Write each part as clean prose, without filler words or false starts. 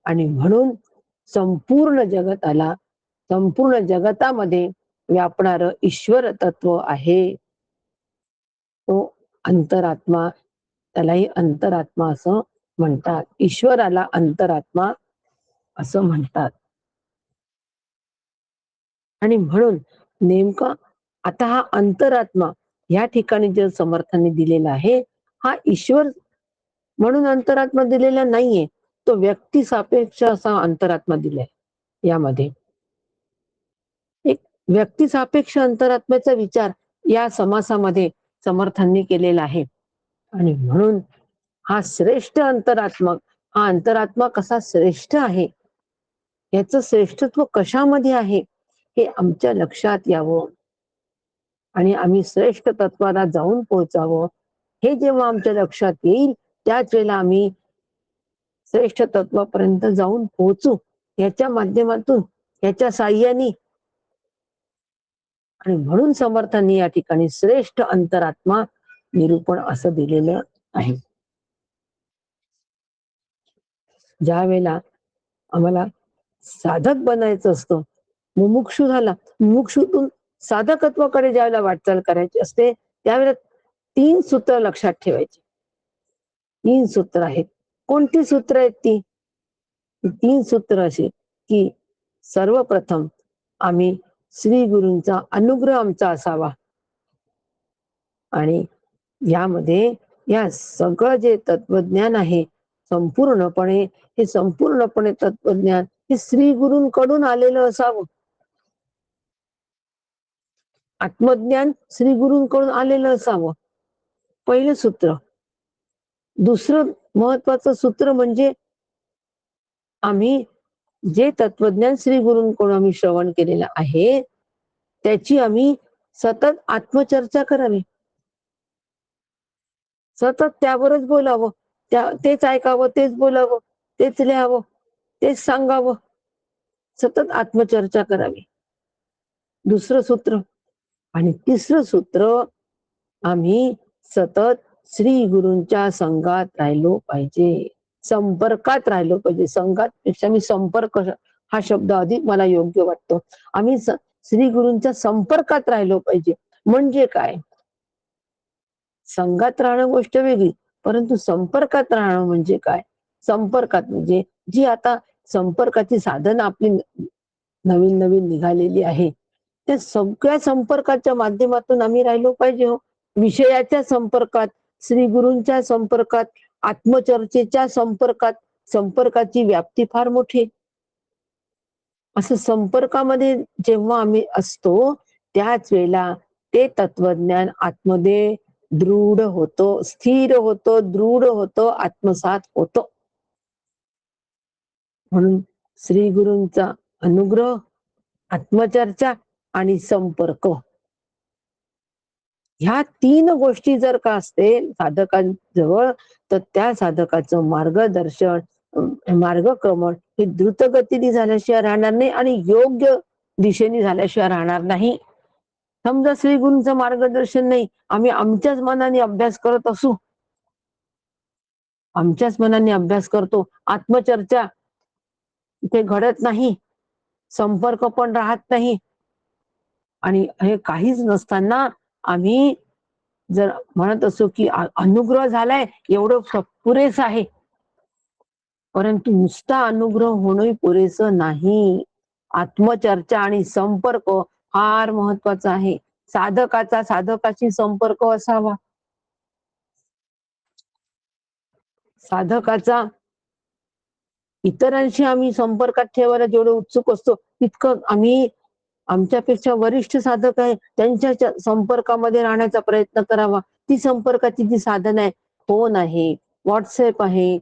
आणि म्हणून संपूर्ण जगताला, संपूर्ण जगतामध्ये व्यापणारं ईश्वर तत्व आहे तो अंतरात्मा. त्यालाही अंतरात्मा असं म्हणतात. ईश्वराला अंतरात्मा असं म्हणतात. आणि म्हणून नेमका आता हा अंतरात्मा या ठिकाणी जे समर्थांनी दिलेला आहे, हा ईश्वर म्हणून अंतरात्मा दिलेला नाहीये. तो व्यक्ती सापेक्ष असा अंतरात्मा दिलाय यामध्ये. एक व्यक्ती सापेक्ष अंतरात्म्याचा विचार या समासामध्ये समर्थांनी केलेला आहे. आणि म्हणून हा श्रेष्ठ अंतरात्मा, हा अंतरात्मा कसा श्रेष्ठ आहे, याचं श्रेष्ठत्व कशामध्ये आहे, हे आमच्या लक्षात यावं आणि आम्ही श्रेष्ठ तत्वाला जाऊन पोहोचावं. हे जेव्हा आमच्या लक्षात येईल, त्याच वेळेला आम्ही श्रेष्ठ तत्वापर्यंत जाऊन पोहोचू. याच्या माध्यमातून, याच्या साह्याने. आणि म्हणून समर्थांनी या ठिकाणी श्रेष्ठ अंतरात्मा निरूपण असं दिलेलं आहे. ज्या वेळेला आम्हाला साधक बनायचं असतं, मुमुक्षू झाला, मुमुक्षूतून साधकत्वाकडे ज्यावेळेला वाटचाल करायची असते, त्यावेळेला 3 सूत्र लक्षात ठेवायची. 3 सूत्र आहेत. कोणती सूत्र आहेत ती? 3 सूत्र अशी की सर्वप्रथम आम्ही श्री गुरूंचा अनुग्रह आमचा असावा. आणि यामध्ये या सगळं जे तत्वज्ञान आहे संपूर्णपणे, हे संपूर्णपणे तत्वज्ञान हे श्री गुरूंकडून आलेलं असावं. आत्मज्ञान श्री गुरूंकडून आलेलं असावं. पहिलं सूत्र. दुसरं महत्वाचं सूत्र म्हणजे आम्ही जे तत्वज्ञान श्री गुरूंकडून आम्ही श्रवण केलेलं आहे, त्याची आम्ही सतत आत्मचर्चा करावी. सतत त्यावरच बोलावं, तेच ऐकावं, तेच बोलावं, तेच लिहावं, तेच सांगावं. सतत आत्मचर्चा करावी. दुसरं सूत्र. आणि तिसरं सूत्र, आम्ही सतत श्री गुरूंच्या संघात राहिलो पाहिजे, संपर्कात राहिलो पाहिजे. संघात मी संपर्क हा शब्द अधिक मला योग्य वाटतो. आम्ही श्री गुरूंच्या संपर्कात राहिलो पाहिजे. म्हणजे काय? संघात राहणं गोष्ट वेगळी, परंतु संपर्कात राहणं म्हणजे काय? संपर्कात म्हणजे जी आता संपर्काची साधनं आपली नवीन नवीन निघालेली आहे, त्या सगळ्या संपर्काच्या माध्यमातून आम्ही राहिलो पाहिजे हो. विषयाच्या संपर्कात, श्री गुरूंच्या संपर्कात, आत्मचर्चेच्या संपर्कात. संपर्काची व्याप्ती फार मोठी आहे. असं संपर्कामध्ये जेव्हा आम्ही असतो, त्याच वेळेला ते तत्वज्ञान आतमध्ये दृढ होतो, स्थिर होतो, दृढ होतो, आत्मसात होतो. म्हणून श्री गुरूंचा अनुग्रह, आत्मचर्चा आणि संपर्क, ह्या 3 गोष्टी जर का असतील साधकांजवळ, तर त्या साधकाचं मार्गदर्शन, मार्गक्रमण हे द्रुतगतीने झाल्याशिवाय राहणार नाही आणि योग्य दिशेने झाल्याशिवाय राहणार नाही. समजा श्री गुरूंचं मार्गदर्शन नाही, आम्ही आमच्याच मनाने अभ्यास करत असू, आमच्याच मनाने अभ्यास करतो, आत्मचर्चा इथे घडत नाही, संपर्क पण राहत नाही, आणि हे काहीच नसताना आम्ही जर म्हणत असो की अनुग्रह झालाय एवढं पुरेसं आहे, परंतु नुसता अनुग्रह होणं पुरेसं नाही. आत्मचर्चा आणि संपर्क फार महत्वाचा आहे. साधकाचा साधकाशी संपर्क असावा. साधकाचा इतरांशी आम्ही संपर्कात ठेवायला जेवढं उत्सुक असतो, तितकं आम्ही आमच्यापेक्षा वरिष्ठ साधक आहे त्यांच्या संपर्कामध्ये राहण्याचा प्रयत्न करावा. ती संपर्काची जी साधन आहे, फोन आहे, व्हॉट्सअप आहे,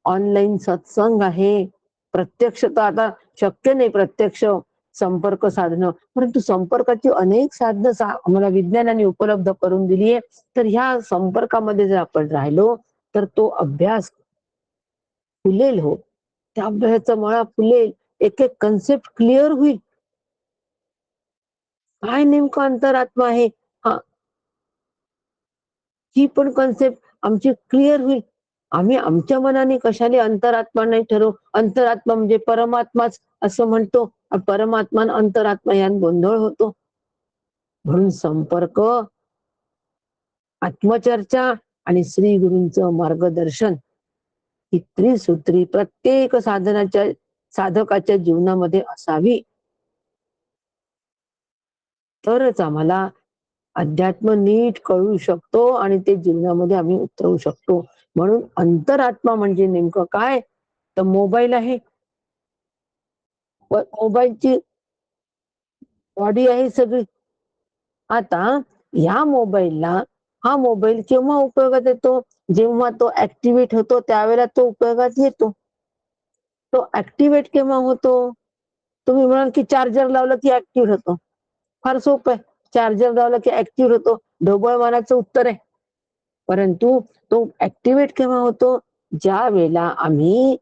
ऑनलाईन सत्संग आहे. प्रत्यक्ष तर आता शक्य नाही प्रत्यक्ष संपर्क साधणं, परंतु संपर्काची अनेक साधनं आम्हाला विज्ञानाने उपलब्ध करून दिली आहे. तर ह्या संपर्कामध्ये जर आपण राहिलो, तर तो अभ्यास फुलेल हो. त्या अभ्यासाचा मळा फुलेल, एक एक कन्सेप्ट क्लिअर होईल. काय नेमकं अंतरात्मा आहे, हा, ही पण कन्सेप्ट आमची क्लिअर होईल. आम्ही आमच्या मनाने कशाने अंतरात्मा नाही ठरवू? अंतरात्मा म्हणजे परमात्माच असं म्हणतो. परमात्मा आणि अंतरात्मा यात गोंधळ होतो. म्हणून संपर्क, आत्मचर्चा आणि श्री गुरूंचं मार्गदर्शन ही त्रिसूत्री प्रत्येक साधकाच्या जीवनामध्ये असावी. तरच आम्हाला अध्यात्म नीट कळू शकतो आणि ते जीवनामध्ये आम्ही उतरवू शकतो. म्हणून अंतरात्मा म्हणजे नेमकं काय? तर मोबाईल आहे. मोबाईलची बॉडी आहे सगळी. आता या मोबाईलला हा मोबाईल केव्हा उपयोगात येतो? जेव्हा तो ऍक्टिव्हेट होतो त्यावेळेला तो उपयोगात येतो. तो ऍक्टिव्हेट केव्हा होतो? तुम्ही म्हणाल की चार्जर लावलं की ऍक्टिव्ह होतो. फार सोपं आहे. चार्जर लावलं की ऍक्टिव्ह होतो. ढोबळमानाचं उत्तर आहे. परंतु तो ऍक्टिव्हेट केव्हा होतो? ज्या वेळेला आम्ही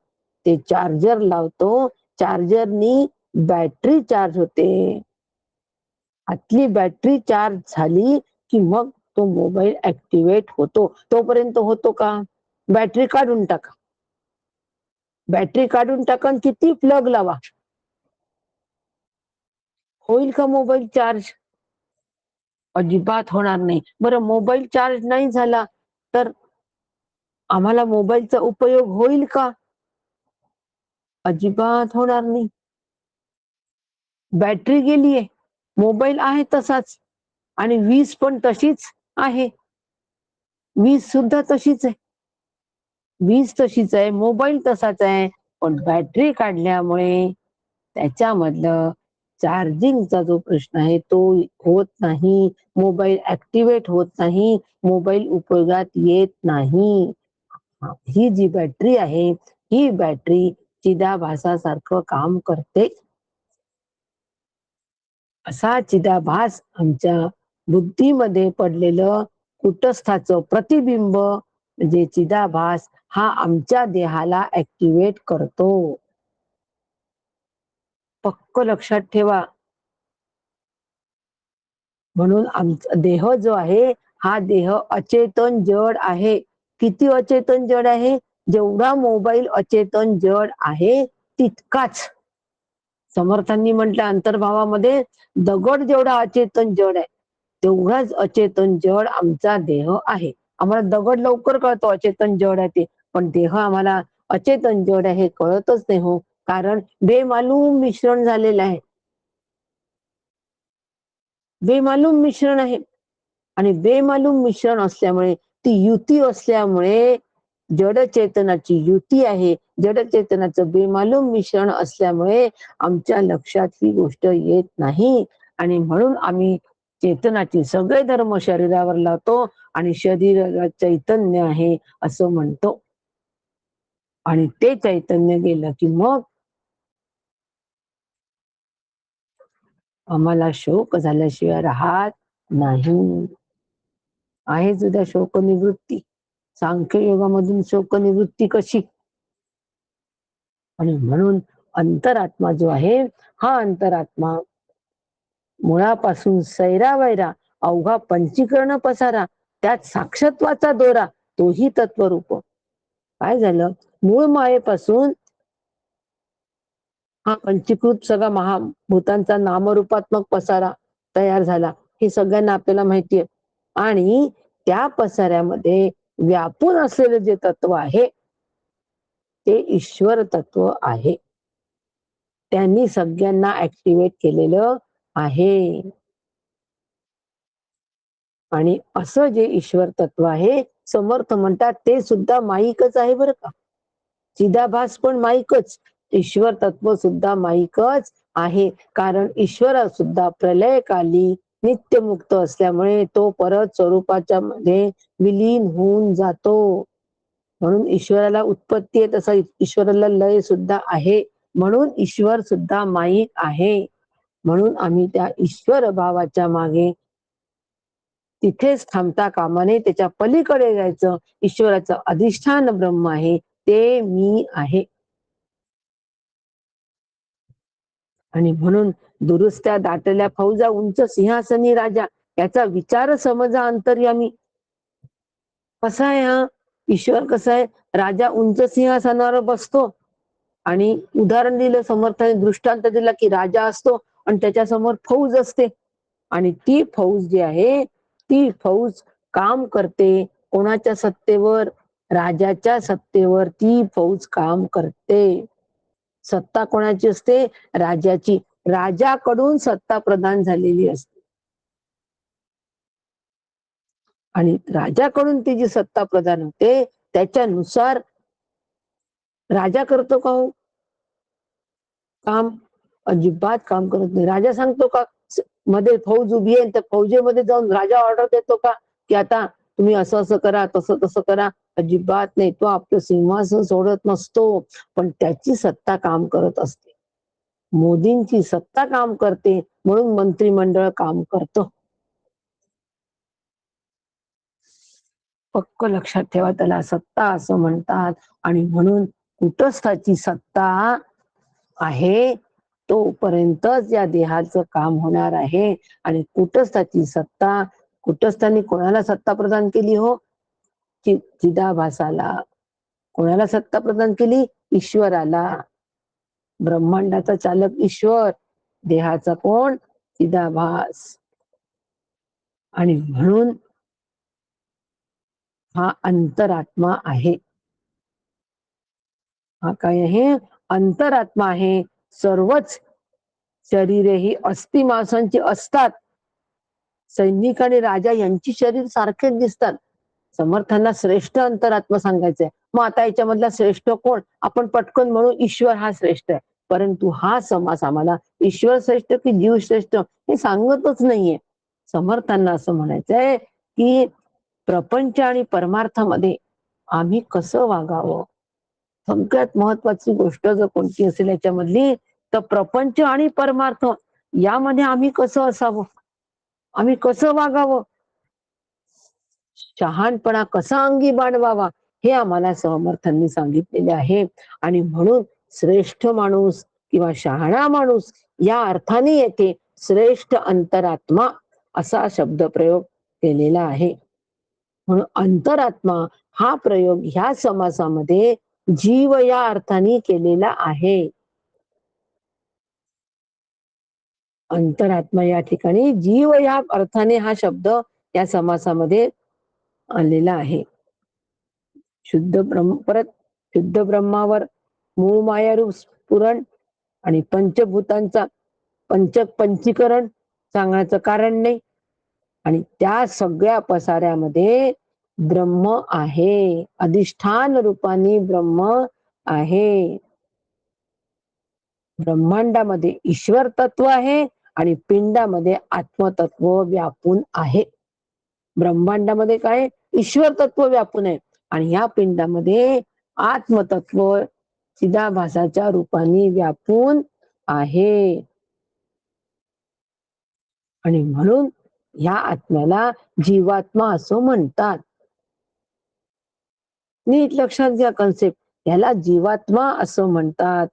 ते चार्जर लावतो, चार्जरनी बॅटरी चार्ज होते. आतली बॅटरी चार्ज झाली की मग तो मोबाईल ऍक्टिव्हेट होतो. तोपर्यंत होतो का? बॅटरी काढून टाका. बॅटरी काढून टाका आणि किती प्लग लावा. होईल का मोबाईल चार्ज? अजिबात होणार नाही. बरं मोबाईल चार्ज नाही झाला तर आम्हाला मोबाईलचा उपयोग होईल का? अजिबात होणार नाही. बॅटरी गेलीये, मोबाईल आहे तसाच आणि वीज पण तशीच आहे. वीज सुद्धा तशीच आहे. वीज तशीच आहे, मोबाईल तसाच आहे. पण बॅटरी काढल्यामुळे त्याच्यामधलं चार्जिंगचा जो प्रश्न आहे तो होत नाही. मोबाईल ऍक्टिव्हेट होत नाही. मोबाईल उपयोगात येत नाही. ही जी बॅटरी आहे, ही बॅटरी चिदाभासासारखं काम करते. असा चिदाभास आमच्या बुद्धीमध्ये पडलेलं कुटस्थाचं प्रतिबिंब म्हणजे चिदाभास हा आमच्या देहाला ऍक्टिव्हेट करतो. पक्क लक्षात ठेवा. म्हणून आमचा देह जो आहे हा देह अचेतन जड आहे. किती अचेतन जड आहे? जेवढा मोबाईल अचेतन जड आहे तितकाच समर्थांनी म्हटलं अंतर्भावामध्ये दगड जेवढा अचेतन जड आहे तेवढाच अचेतन जड आमचा देह आहे. आम्हाला दगड लवकर कळतो अचेतन जड आहे ते, पण देह आम्हाला अचेतन जड आहे हे कळतच नाही हो. कारण बेमालूम मिश्रण झालेलं आहे. बेमालूम मिश्रण आहे आणि बेमालूम मिश्रण असल्यामुळे ती युती असल्यामुळे जड चेतनाची युती आहे. जड चेतनाचं बेमालूम मिश्रण असल्यामुळे आमच्या लक्षात ही गोष्ट येत नाही आणि म्हणून आम्ही चेतनाची सगळे धर्म शरीरावर लावतो आणि शरीराला चैतन्य आहे असं म्हणतो. आणि ते चैतन्य गेलं की मग आम्हाला शोक झाल्याशिवाय राहत नाही. आहे सुद्धा शोक निवृत्ती. सांख्य योगामधून शोक निवृत्ती कशी? आणि म्हणून अंतरात्मा जो आहे हा अंतरात्मा मुळापासून सैरावैरा अवघा पंचीकरण पसारा त्यात साक्षत्वाचा दोरा तोही तत्वरूप. काय झालं? मूळ मायेपासून हा पंचीकृत सगळा महाभूतांचा नामरूपात्मक पसारा तयार झाला. हे सगळ्यांना आपल्याला माहितीये. आणि त्या पसाऱ्यामध्ये व्यापून असलेलं जे तत्व आहे ते ईश्वर तत्व आहे. त्यांनी सगळ्यांना ऍक्टिव्हेट केलेलं आहे. आणि असं जे ईश्वर तत्व आहे समर्थ म्हणतात ते सुद्धा माईकच आहे बरं का. चिदाभास पण माईकच, ईश्वर तत्व सुद्धा माईकच आहे. कारण ईश्वर सुद्धा प्रलयकाली नित्यमुक्त असल्यामुळे तो परत स्वरूपाच्या मध्ये विलीन होऊन जातो. म्हणून ईश्वराला उत्पत्ती आहे तसं ईश्वराला लय सुद्धा आहे. म्हणून ईश्वर सुद्धा माईक आहे. म्हणून आम्ही त्या ईश्वर भावाच्या मागे तिथेच थांबता कामा नये, त्याच्या पलीकडे जायचं. ईश्वराचं अधिष्ठान ब्रह्म आहे ते मी आहे. आणि म्हणून दुरुस्त्या दाटल्या फौजा उंच सिंहासनी राजा याचा विचार समजा अंतर्यामी. कसा आहे हा ईश्वर? कसा आहे? राजा उंच सिंहासनावर बसतो आणि उदाहरण दिलं समर्थाने, दृष्टांत दिला की राजा असतो आणि त्याच्यासमोर फौज असते आणि ती फौज जी आहे ती फौज काम करते कोणाच्या सत्तेवर? राजाच्या सत्तेवर ती फौज काम करते. सत्ता कोणाची असते? राजाची. राजाकडून सत्ता प्रदान झालेली असते आणि राजाकडून ती जी सत्ता प्रदान होते त्याच्यानुसार राजा करतो का हो काम? अजिबात काम करत नाही. राजा सांगतो का मध्ये फौज उभी आहे त्या फौजेमध्ये जाऊन राजा ऑर्डर देतो का की आता तुम्ही असं असं करा, तसं तसं करा? अजिबात नाही. तो आपलं सिंहासन सोडत नसतो, पण त्याची सत्ता काम करत असते. मोदींची सत्ता काम करते म्हणून मंत्रिमंडळ काम करतं. पक्क लक्षात ठेवा, त्याला सत्ता असं म्हणतात. आणि म्हणून कुटस्थाची सत्ता आहे तोपर्यंतच या देहाचं काम होणार आहे. आणि कुटस्थाची सत्ता, कुटस्थांनी कोणाला सत्ता प्रदान केली हो? चिदाभासाला. कोणाला सत्ता प्रदान केली? ईश्वराला. ब्रह्मांडाचा चालक ईश्वर, देहाचा कोण? चिदाभास. आणि म्हणून हा अंतरात्मा आहे. हा काय आहे? अंतरात्मा आहे. सर्वच शरीरे ही अस्थिमांसांची असतात. सैनिक आणि राजा यांची शरीर सारखेच दिसतात. समर्थांना श्रेष्ठ अंतरात्मा सांगायचंय. मग आता याच्यामधला श्रेष्ठ कोण? आपण पटकन म्हणू ईश्वर हा श्रेष्ठ आहे. परंतु हा समास आम्हाला ईश्वर श्रेष्ठ की जीव श्रेष्ठ हे सांगतच नाहीये. समर्थांना असं म्हणायचंय की प्रपंच आणि परमार्थामध्ये आम्ही कसं वागावं? सगळ्यात महत्वाची गोष्ट जर कोणती असेल याच्यामधली तर प्रपंच आणि परमार्थ यामध्ये आम्ही कसं असावं? आम्ही कसं वागावं? शहाणपणा कसा अंगी बाणवावा हे आम्हाला समर्थांनी सांगितलेले आहे. आणि म्हणून श्रेष्ठ माणूस किंवा शहाणा माणूस या अर्थाने येथे श्रेष्ठ अंतरात्मा असा शब्द प्रयोग केलेला आहे. म्हणून अंतरात्मा हा प्रयोग ह्या समासामध्ये जीव या अर्थाने केलेला आहे. अंतरात्मा या ठिकाणी जीव या अर्थाने हा शब्द या समासामध्ये आलेला आहे. शुद्ध ब्रह्म, परत शुद्ध ब्रह्मावर मूळ मायारूप स्फुरण आणि पंचभूतांचा पंचीकरण सांगण्याचं कारण नाही. आणि त्या सगळ्या पसाऱ्यामध्ये ब्रह्म आहे, अधिष्ठान रूपाने ब्रह्म आहे. ब्रह्मांडामध्ये ईश्वर तत्व आहे आणि पिंडामध्ये आत्मतत्व व्यापून आहे. ब्रह्मांडामध्ये काय? ईश्वर तत्व व्यापून आहे आणि या पिंडामध्ये आत्मतत्व चिदाभासाच्या रूपाने व्यापून आहे. आणि म्हणून ह्या आत्म्याला जीवात्मा असं म्हणतात. नीट लक्षात घ्या कन्सेप्ट, याला जीवात्मा असं म्हणतात.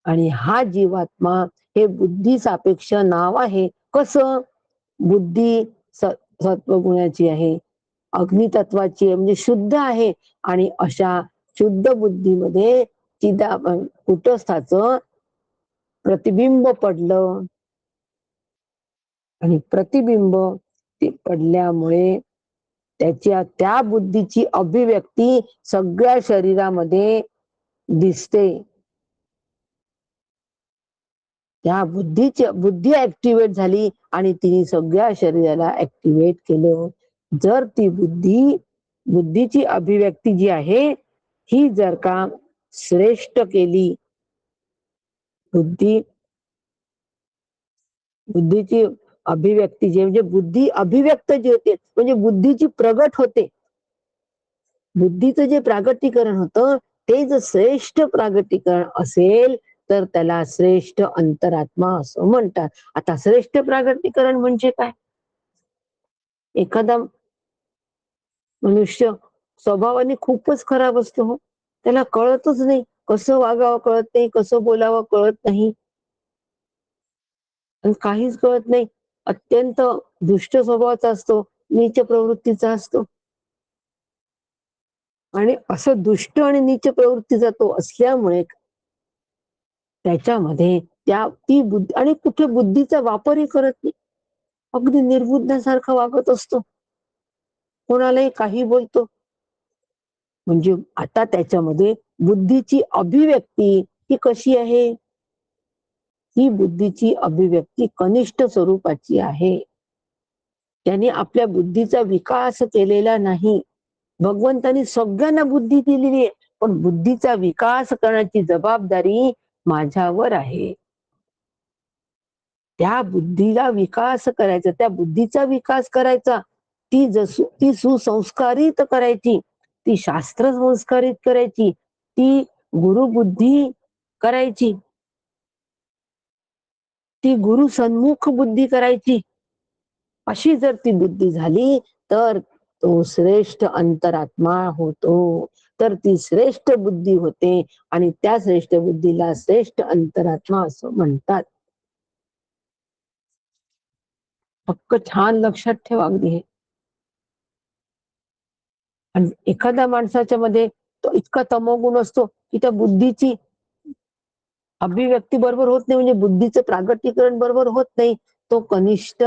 आणि हा जीवात्मा हे बुद्धी सापेक्ष नाव आहे. कसं? बुद्धी सत्वगुणाची आहे, अग्नितत्वाची आहे, म्हणजे शुद्ध आहे. आणि अशा शुद्ध बुद्धीमध्ये कुटस्थाचं प्रतिबिंब पडलं आणि प्रतिबिंब ते पडल्यामुळे त्या बुद्धीची अभिव्यक्ती सगळ्या शरीरामध्ये दिसते. त्या बुद्धी ऍक्टिव्हेट झाली आणि तिने सगळ्या शरीराला ऍक्टिव्हेट केलं. जर ती बुद्धीची अभिव्यक्ती जी आहे ही जर का श्रेष्ठ केली, बुद्धीची अभिव्यक्ती जी म्हणजे बुद्धी अभिव्यक्त जी होते म्हणजे बुद्धीची प्रगट होते. बुद्धीचं जे प्रागटीकरण होतं ते जर श्रेष्ठ प्रागटीकरण असेल तर त्याला श्रेष्ठ अंतरात्मा असं म्हणतात. आता श्रेष्ठ प्रागटीकरण म्हणजे काय? एखादा मनुष्य स्वभावाने खूपच खराब असतो हो, त्याला कळतच नाही, कसं वागावं कळत नाही, कसं बोलावं कळत नाही, आणि काहीच कळत नाही. अत्यंत दुष्ट स्वभावाचा असतो, नीच प्रवृत्तीचा असतो. आणि असं दुष्ट आणि नीच प्रवृत्तीचा तो असल्यामुळे त्याच्यामध्ये ती बुद्धी आणि कुठे बुद्धीचा वापरही करत नाही. अगदी निर्बुद्धासारखा वागत असतो. कोणालाही काही बोलतो. म्हणजे आता त्याच्यामध्ये बुद्धीची अभिव्यक्ती ही कशी आहे? ही बुद्धीची अभिव्यक्ती कनिष्ठ स्वरूपाची आहे. त्याने आपल्या बुद्धीचा विकास केलेला नाही. भगवंतानी सगळ्यांना बुद्धी दिलेली आहे, पण बुद्धीचा विकास करण्याची जबाबदारी माझ्यावर आहे. त्या बुद्धीला विकास करायचा, त्या बुद्धीचा विकास करायचा, ती सुसंस्कारित करायची, ती शास्त्र संस्कारित करायची, ती गुरुबुद्धी करायची, ती गुरु सन्मुख बुद्धी करायची. अशी जर ती बुद्धी झाली तर तो श्रेष्ठ अंतरात्मा होतो. तर ती श्रेष्ठ बुद्धी होते आणि त्या श्रेष्ठ बुद्धीला श्रेष्ठ अंतरात्मा असं म्हणतात. पक्क छान लक्षात ठेवा अगदी हे. आणि एखाद्या माणसाच्या मध्ये तो इतका तमोगुण असतो की त्या बुद्धीची अभिव्यक्ती बरोबर होत नाही, म्हणजे बुद्धीचं प्रागटीकरण बरोबर होत नाही. तो कनिष्ठ,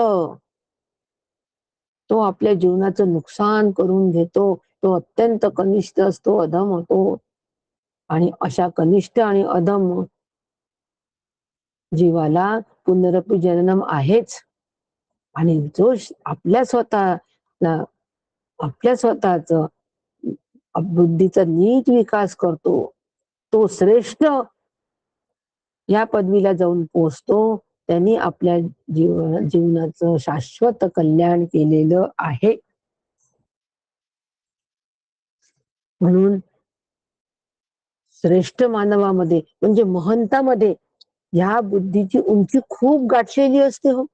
तो आपल्या जीवनाचं नुकसान करून घेतो. तो अत्यंत कनिष्ठ असतो, अधम होतो. आणि अशा कनिष्ठ आणि अधम जीवाला पुनरपी जननम आहेच. आणि जो आपल्या स्वतःच बुद्धीचा नीट विकास करतो, तो श्रेष्ठ या पदवीला जाऊन पोहोचतो. त्यांनी आपल्या जीवनाचं शाश्वत कल्याण केलेलं आहे. म्हणून श्रेष्ठ मानवामध्ये म्हणजे महंतामध्ये ह्या बुद्धीची उंची खूप गाठलेली असते हो.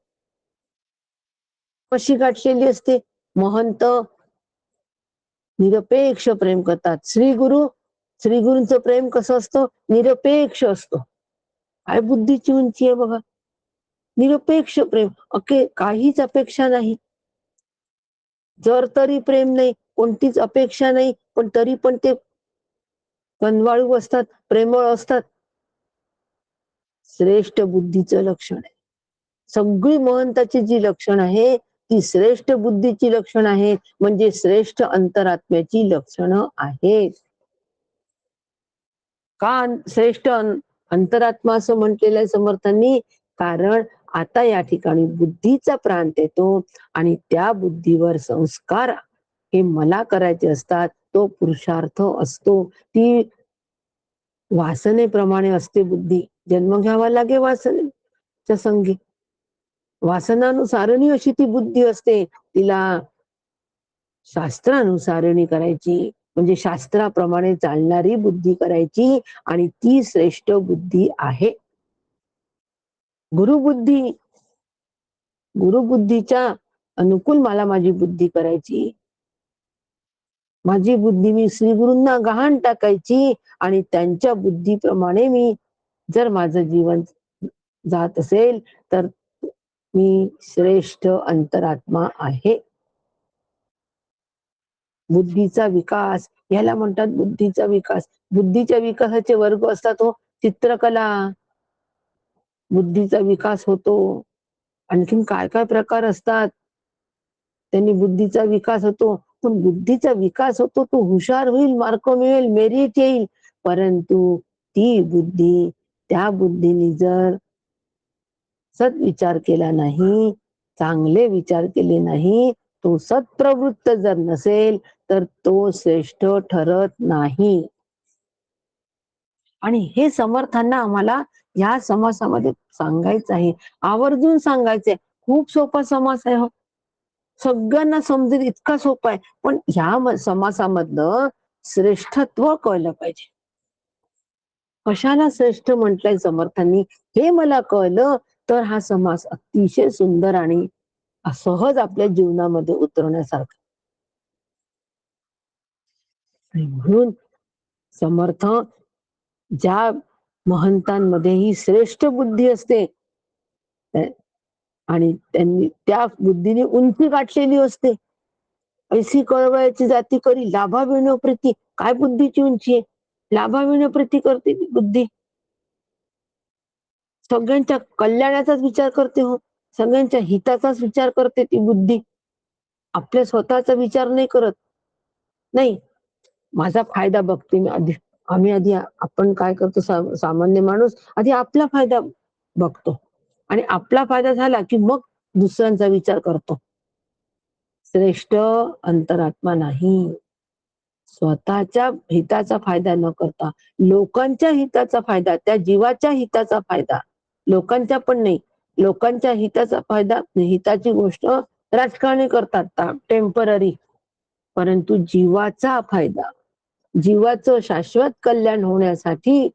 कशी गाठलेली असते? महंत निरपेक्ष प्रेम करतात. श्रीगुरूंचं प्रेम कसं असतं? निरपेक्ष असतं. काय बुद्धीची उंची आहे बघा. निरपेक्ष प्रेम, काहीच अपेक्षा नाही. जर तरी प्रेम नाही, कोणतीच अपेक्षा नाही, पण तरी पण ते कनवाळू असतात, प्रेमळ असतात. श्रेष्ठ बुद्धीचं लक्षण आहे. सगळी महंताची जी लक्षण आहे ती श्रेष्ठ बुद्धीची लक्षण आहे, म्हणजे श्रेष्ठ अंतरात्म्याची लक्षणं आहेत. का श्रेष्ठ अंतरात्मा असं म्हटलेलं आहे समर्थांनी? कारण आता या ठिकाणी बुद्धीचा प्रांत येतो आणि त्या बुद्धीवर संस्कार हे मला करायचे असतात. तो पुरुषार्थ असतो. ती वासनेप्रमाणे असते बुद्धी. जन्म घ्यावा लागे वासनेच्या संगी. वासनानुसारणी अशी ती बुद्धी असते. तिला शास्त्रानुसारणी करायची, म्हणजे शास्त्राप्रमाणे चालणारी बुद्धी करायची आणि ती श्रेष्ठ बुद्धी आहे. गुरुबुद्धीच्या अनुकूल मला माझी बुद्धी करायची. माझी बुद्धी मी श्रीगुरूंना गहाण टाकायची आणि त्यांच्या बुद्धीप्रमाणे मी जर माझं जीवन जात असेल तर मी श्रेष्ठ अंतरात्मा आहे. बुद्धीचा विकास याला म्हणतात बुद्धीचा विकास. बुद्धीच्या विकासाचे वर्ग असतात हो. चित्रकला, बुद्धीचा विकास होतो. आणखीन काय काय प्रकार असतात, त्यांनी बुद्धीचा विकास होतो. पण बुद्धीचा विकास होतो, तो हुशार होईल, मार्क मिळेल, मेरिट येईल. परंतु ती बुद्धी, त्या बुद्धीने जर सद्विचार केला नाही, चांगले विचार केले नाही, तो सत्प्रवृत्त जर नसेल तर तो श्रेष्ठ ठरत नाही. आणि हे समर्थांना आम्हाला या समासामध्ये सांगायचं आहे, आवर्जून सांगायचंय. खूप सोपा समास आहे हो, सगळ्यांना समजेल इतका सोपा आहे. पण ह्या समासामधलं श्रेष्ठत्व कळलं पाहिजे. कशाला श्रेष्ठ म्हटलंय समर्थांनी हे मला कळलं तर हा समास अतिशय सुंदर आणि सहज आपल्या जीवनामध्ये उतरवण्यासारखा. म्हणून समर्थ ज्या महंतांमध्ये ही श्रेष्ठ बुद्धी असते आणि त्यांनी त्या बुद्धीने उंची गाठलेली असते. ऐसी कळवळ्याची जाती करी लाभा विनो प्रीती. काय बुद्धीची उंची आहे? लाभाविण्याप्रती करते ती बुद्धी. सगळ्यांच्या कल्याणाचाच विचार करते हो. सगळ्यांच्या हिताचाच विचार करते ती बुद्धी. आपल्या स्वतःचा विचार नाही करत. नाही, माझा फायदा बघते मी आधी. आपण काय करतो सामान्य माणूस आधी आपला फायदा बघतो आणि आपला फायदा झाला की मग दुसऱ्यांचा विचार करतो. श्रेष्ठ अंतरात्मा नाही. स्वतःच्या हिताचा फायदा न करता लोकांच्या हिताचा फायदा, त्या जीवाच्या हिताचा फायदा, लोकांच्या पण नाही, लोकांच्या हिताचा फायदा, हिताची गोष्ट राजकारणी करतात टेम्पररी, परंतु जीवाचा फायदा, जीवाचं शाश्वत कल्याण होण्यासाठी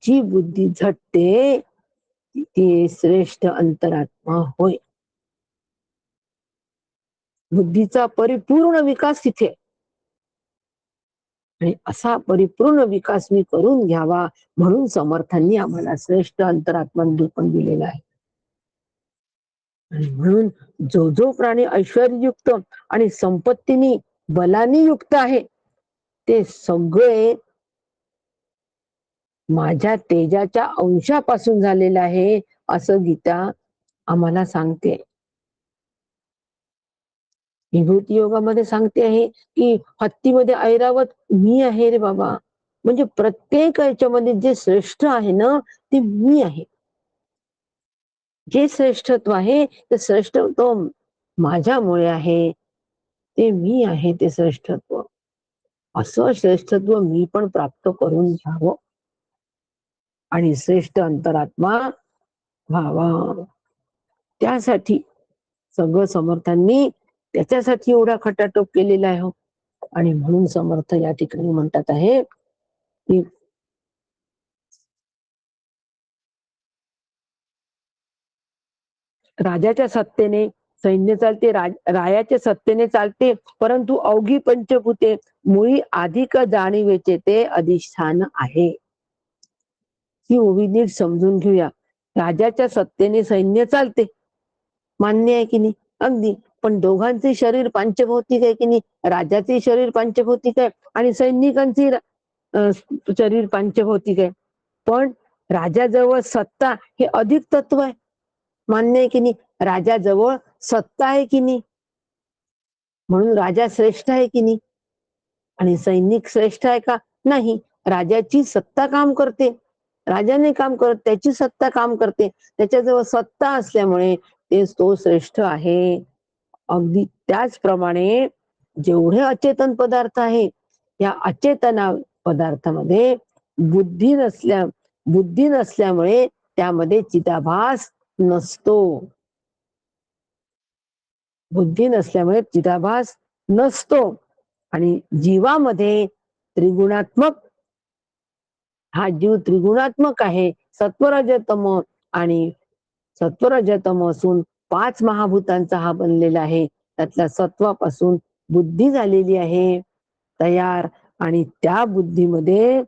जी बुद्धी झटते ती श्रेष्ठ अंतरात्मा होय. बुद्धीचा परिपूर्ण विकास तिथे, आणि असा परिपूर्ण विकास मी करून घ्यावा म्हणून समर्थांनी आम्हाला श्रेष्ठ अंतरात्मा निरूपण दिलेलं आहे. आणि म्हणून जो जो प्राणी ऐश्वर्ययुक्त आणि संपत्तीनी बलानी युक्त आहे ते सगळे माझ्या तेजाच्या अंशापासून झालेलं आहे असं गीता आम्हाला सांगते. विभूती योगामध्ये सांगते आहे की हत्तीमध्ये ऐरावत मी आहे रे बाबा. म्हणजे प्रत्येक याच्यामध्ये जे श्रेष्ठ आहे ना ते मी आहे. जे श्रेष्ठत्व आहे ते श्रेष्ठत्व माझ्यामुळे आहे, ते मी आहे ते श्रेष्ठत्व. असं श्रेष्ठत्व मी पण प्राप्त करून घ्यावं आणि श्रेष्ठ अंतरात्मा व्हावा. त्यासाठी सगळं समर्थांनी त्याच्यासाठी एवढा खटाटोप केलेला आहे. आणि म्हणून समर्थ या ठिकाणी म्हणतात आहे की राजाच्या सत्तेने सैन्य चालते, रायाच्या सत्तेने चालते, परंतु अवघी पंचभूते मुळी अधिक जाणीवेचे ते अधिष्ठान आहे. ही ओवी नीट समजून घेऊया. राजाच्या सत्तेने सैन्य चालते, मान्य आहे की नाही? अगदी. पण दोघांचे शरीर पंचभौतिक आहे की नाही? राजाचे शरीर पंचभौतिक आहे आणि सैनिकांचे शरीर पंचभौतिक आहे. पण राजाजवळ सत्ता हे अधिक तत्व आहे, मान्य आहे की नाही? राजाजवळ सत्ता आहे की नाही? म्हणून राजा श्रेष्ठ आहे की नाही? आणि सैनिक श्रेष्ठ आहे का? नाही. राजाची सत्ता काम करते, राजाने काम करत, त्याची सत्ता काम करते. त्याच्याजवळ सत्ता असल्यामुळे तो श्रेष्ठ आहे. अगदी त्याचप्रमाणे जेवढे अचेतन पदार्थ आहे या अचेतना पदार्थामध्ये बुद्धी नसल्यामुळे त्यामध्ये चिदाभास नसतो. बुद्धी नसल्यामुळे चिदाभास नसतो. आणि जीवामध्ये त्रिगुणात्मक, हा जीव त्रिगुणात्मक आहे, सत्वरजतम. आणि सत्वरजतम असून 5 महाभूतांचा हा बनलेला आहे. त्यातल्या सत्वापासून बुद्धी झालेली आहे तयार, आणि त्या बुद्धीमध्ये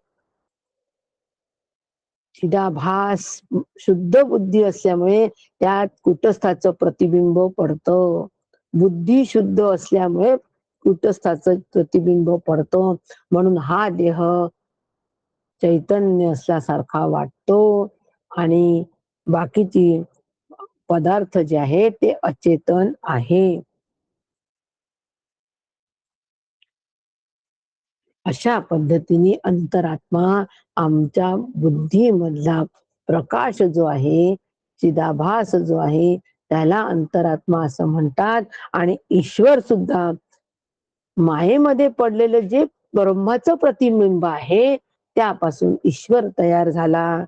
चिदाभास शुद्ध बुद्धी असल्यामुळे त्यात कुटस्थाचं प्रतिबिंब पडतं. बुद्धी शुद्ध असल्यामुळे कुटस्थाचं प्रतिबिंब पडतं. म्हणून हा देह चैतन्य असल्यासारखा वाटतो आणि बाकीची पदार्थ जे आहे ते अचेतन आहे. अशा पद्धतीने अंतरात्मा आमच्या बुद्धीमधला प्रकाश जो आहे, चिदाभास जो आहे त्याला अंतरात्मा असं म्हणतात. आणि ईश्वर सुद्धा मायेमध्ये पडलेलं जे ब्रह्माचं प्रतिबिंब आहे त्यापासून ईश्वर तयार झाला.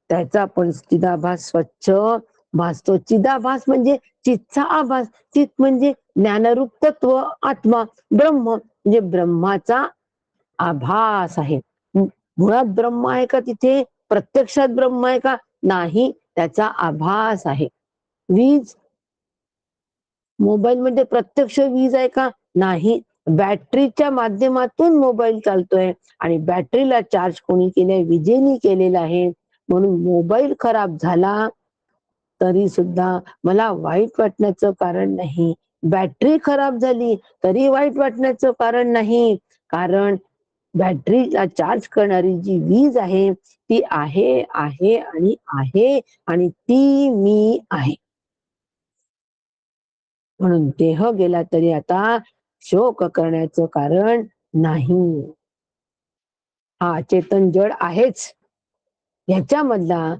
त्याचा पण चिदाभास स्वच्छ भासतो. चिदाभास म्हणजे चित्तचा आभास. चित्त म्हणजे ज्ञानरूप तत्व, आत्मा, ब्रह्म म्हणजे ब्रह्माचा आभास आहे. मुळात ब्रह्म आहे का तिथे? प्रत्यक्षात ब्रह्म आहे का? नाही, त्याचा आभास आहे. वीज, मोबाईल मध्ये प्रत्यक्ष वीज आहे का? नाही, बॅटरीच्या माध्यमातून मोबाईल चालतोय आणि बॅटरीला चार्ज कोणी केलंय? विजेने केलेला आहे. म्हणून मोबाईल खराब झाला तरी सुद्धा मला वाईट वाटण्याचं कारण नाही. बॅटरी खराब झाली तरी वाईट वाटण्याचं कारण नाही, कारण बॅटरीला चार्ज करणारी जी वीज आहे ती आहे आहे आणि आहे, आणि ती मी आहे. म्हणून देह गेला तरी आता शोक करण्याचं कारण नाही. हा चेतन जड आहेच, ह्याच्यामधला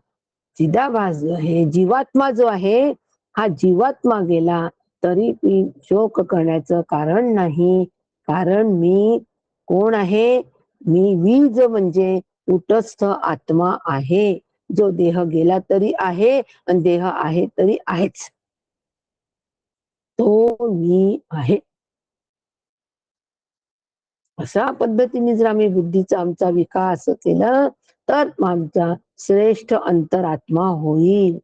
चिदाभास जो आहे, जीवात्मा जो आहे, हा जीवात्मा गेला तरी मी शोक करण्याचं कारण नाही, कारण मी कोण आहे? मी वीज म्हणजे कुटस्थ आत्मा आहे, जो देह गेला तरी आहे आणि देह आहे तरी आहेच. तो मी आहे. अशा पद्धतीने जर आम्ही बुद्धीचा आमचा विकास केला तर आमचा श्रेष्ठ अंतरात्मा होईल.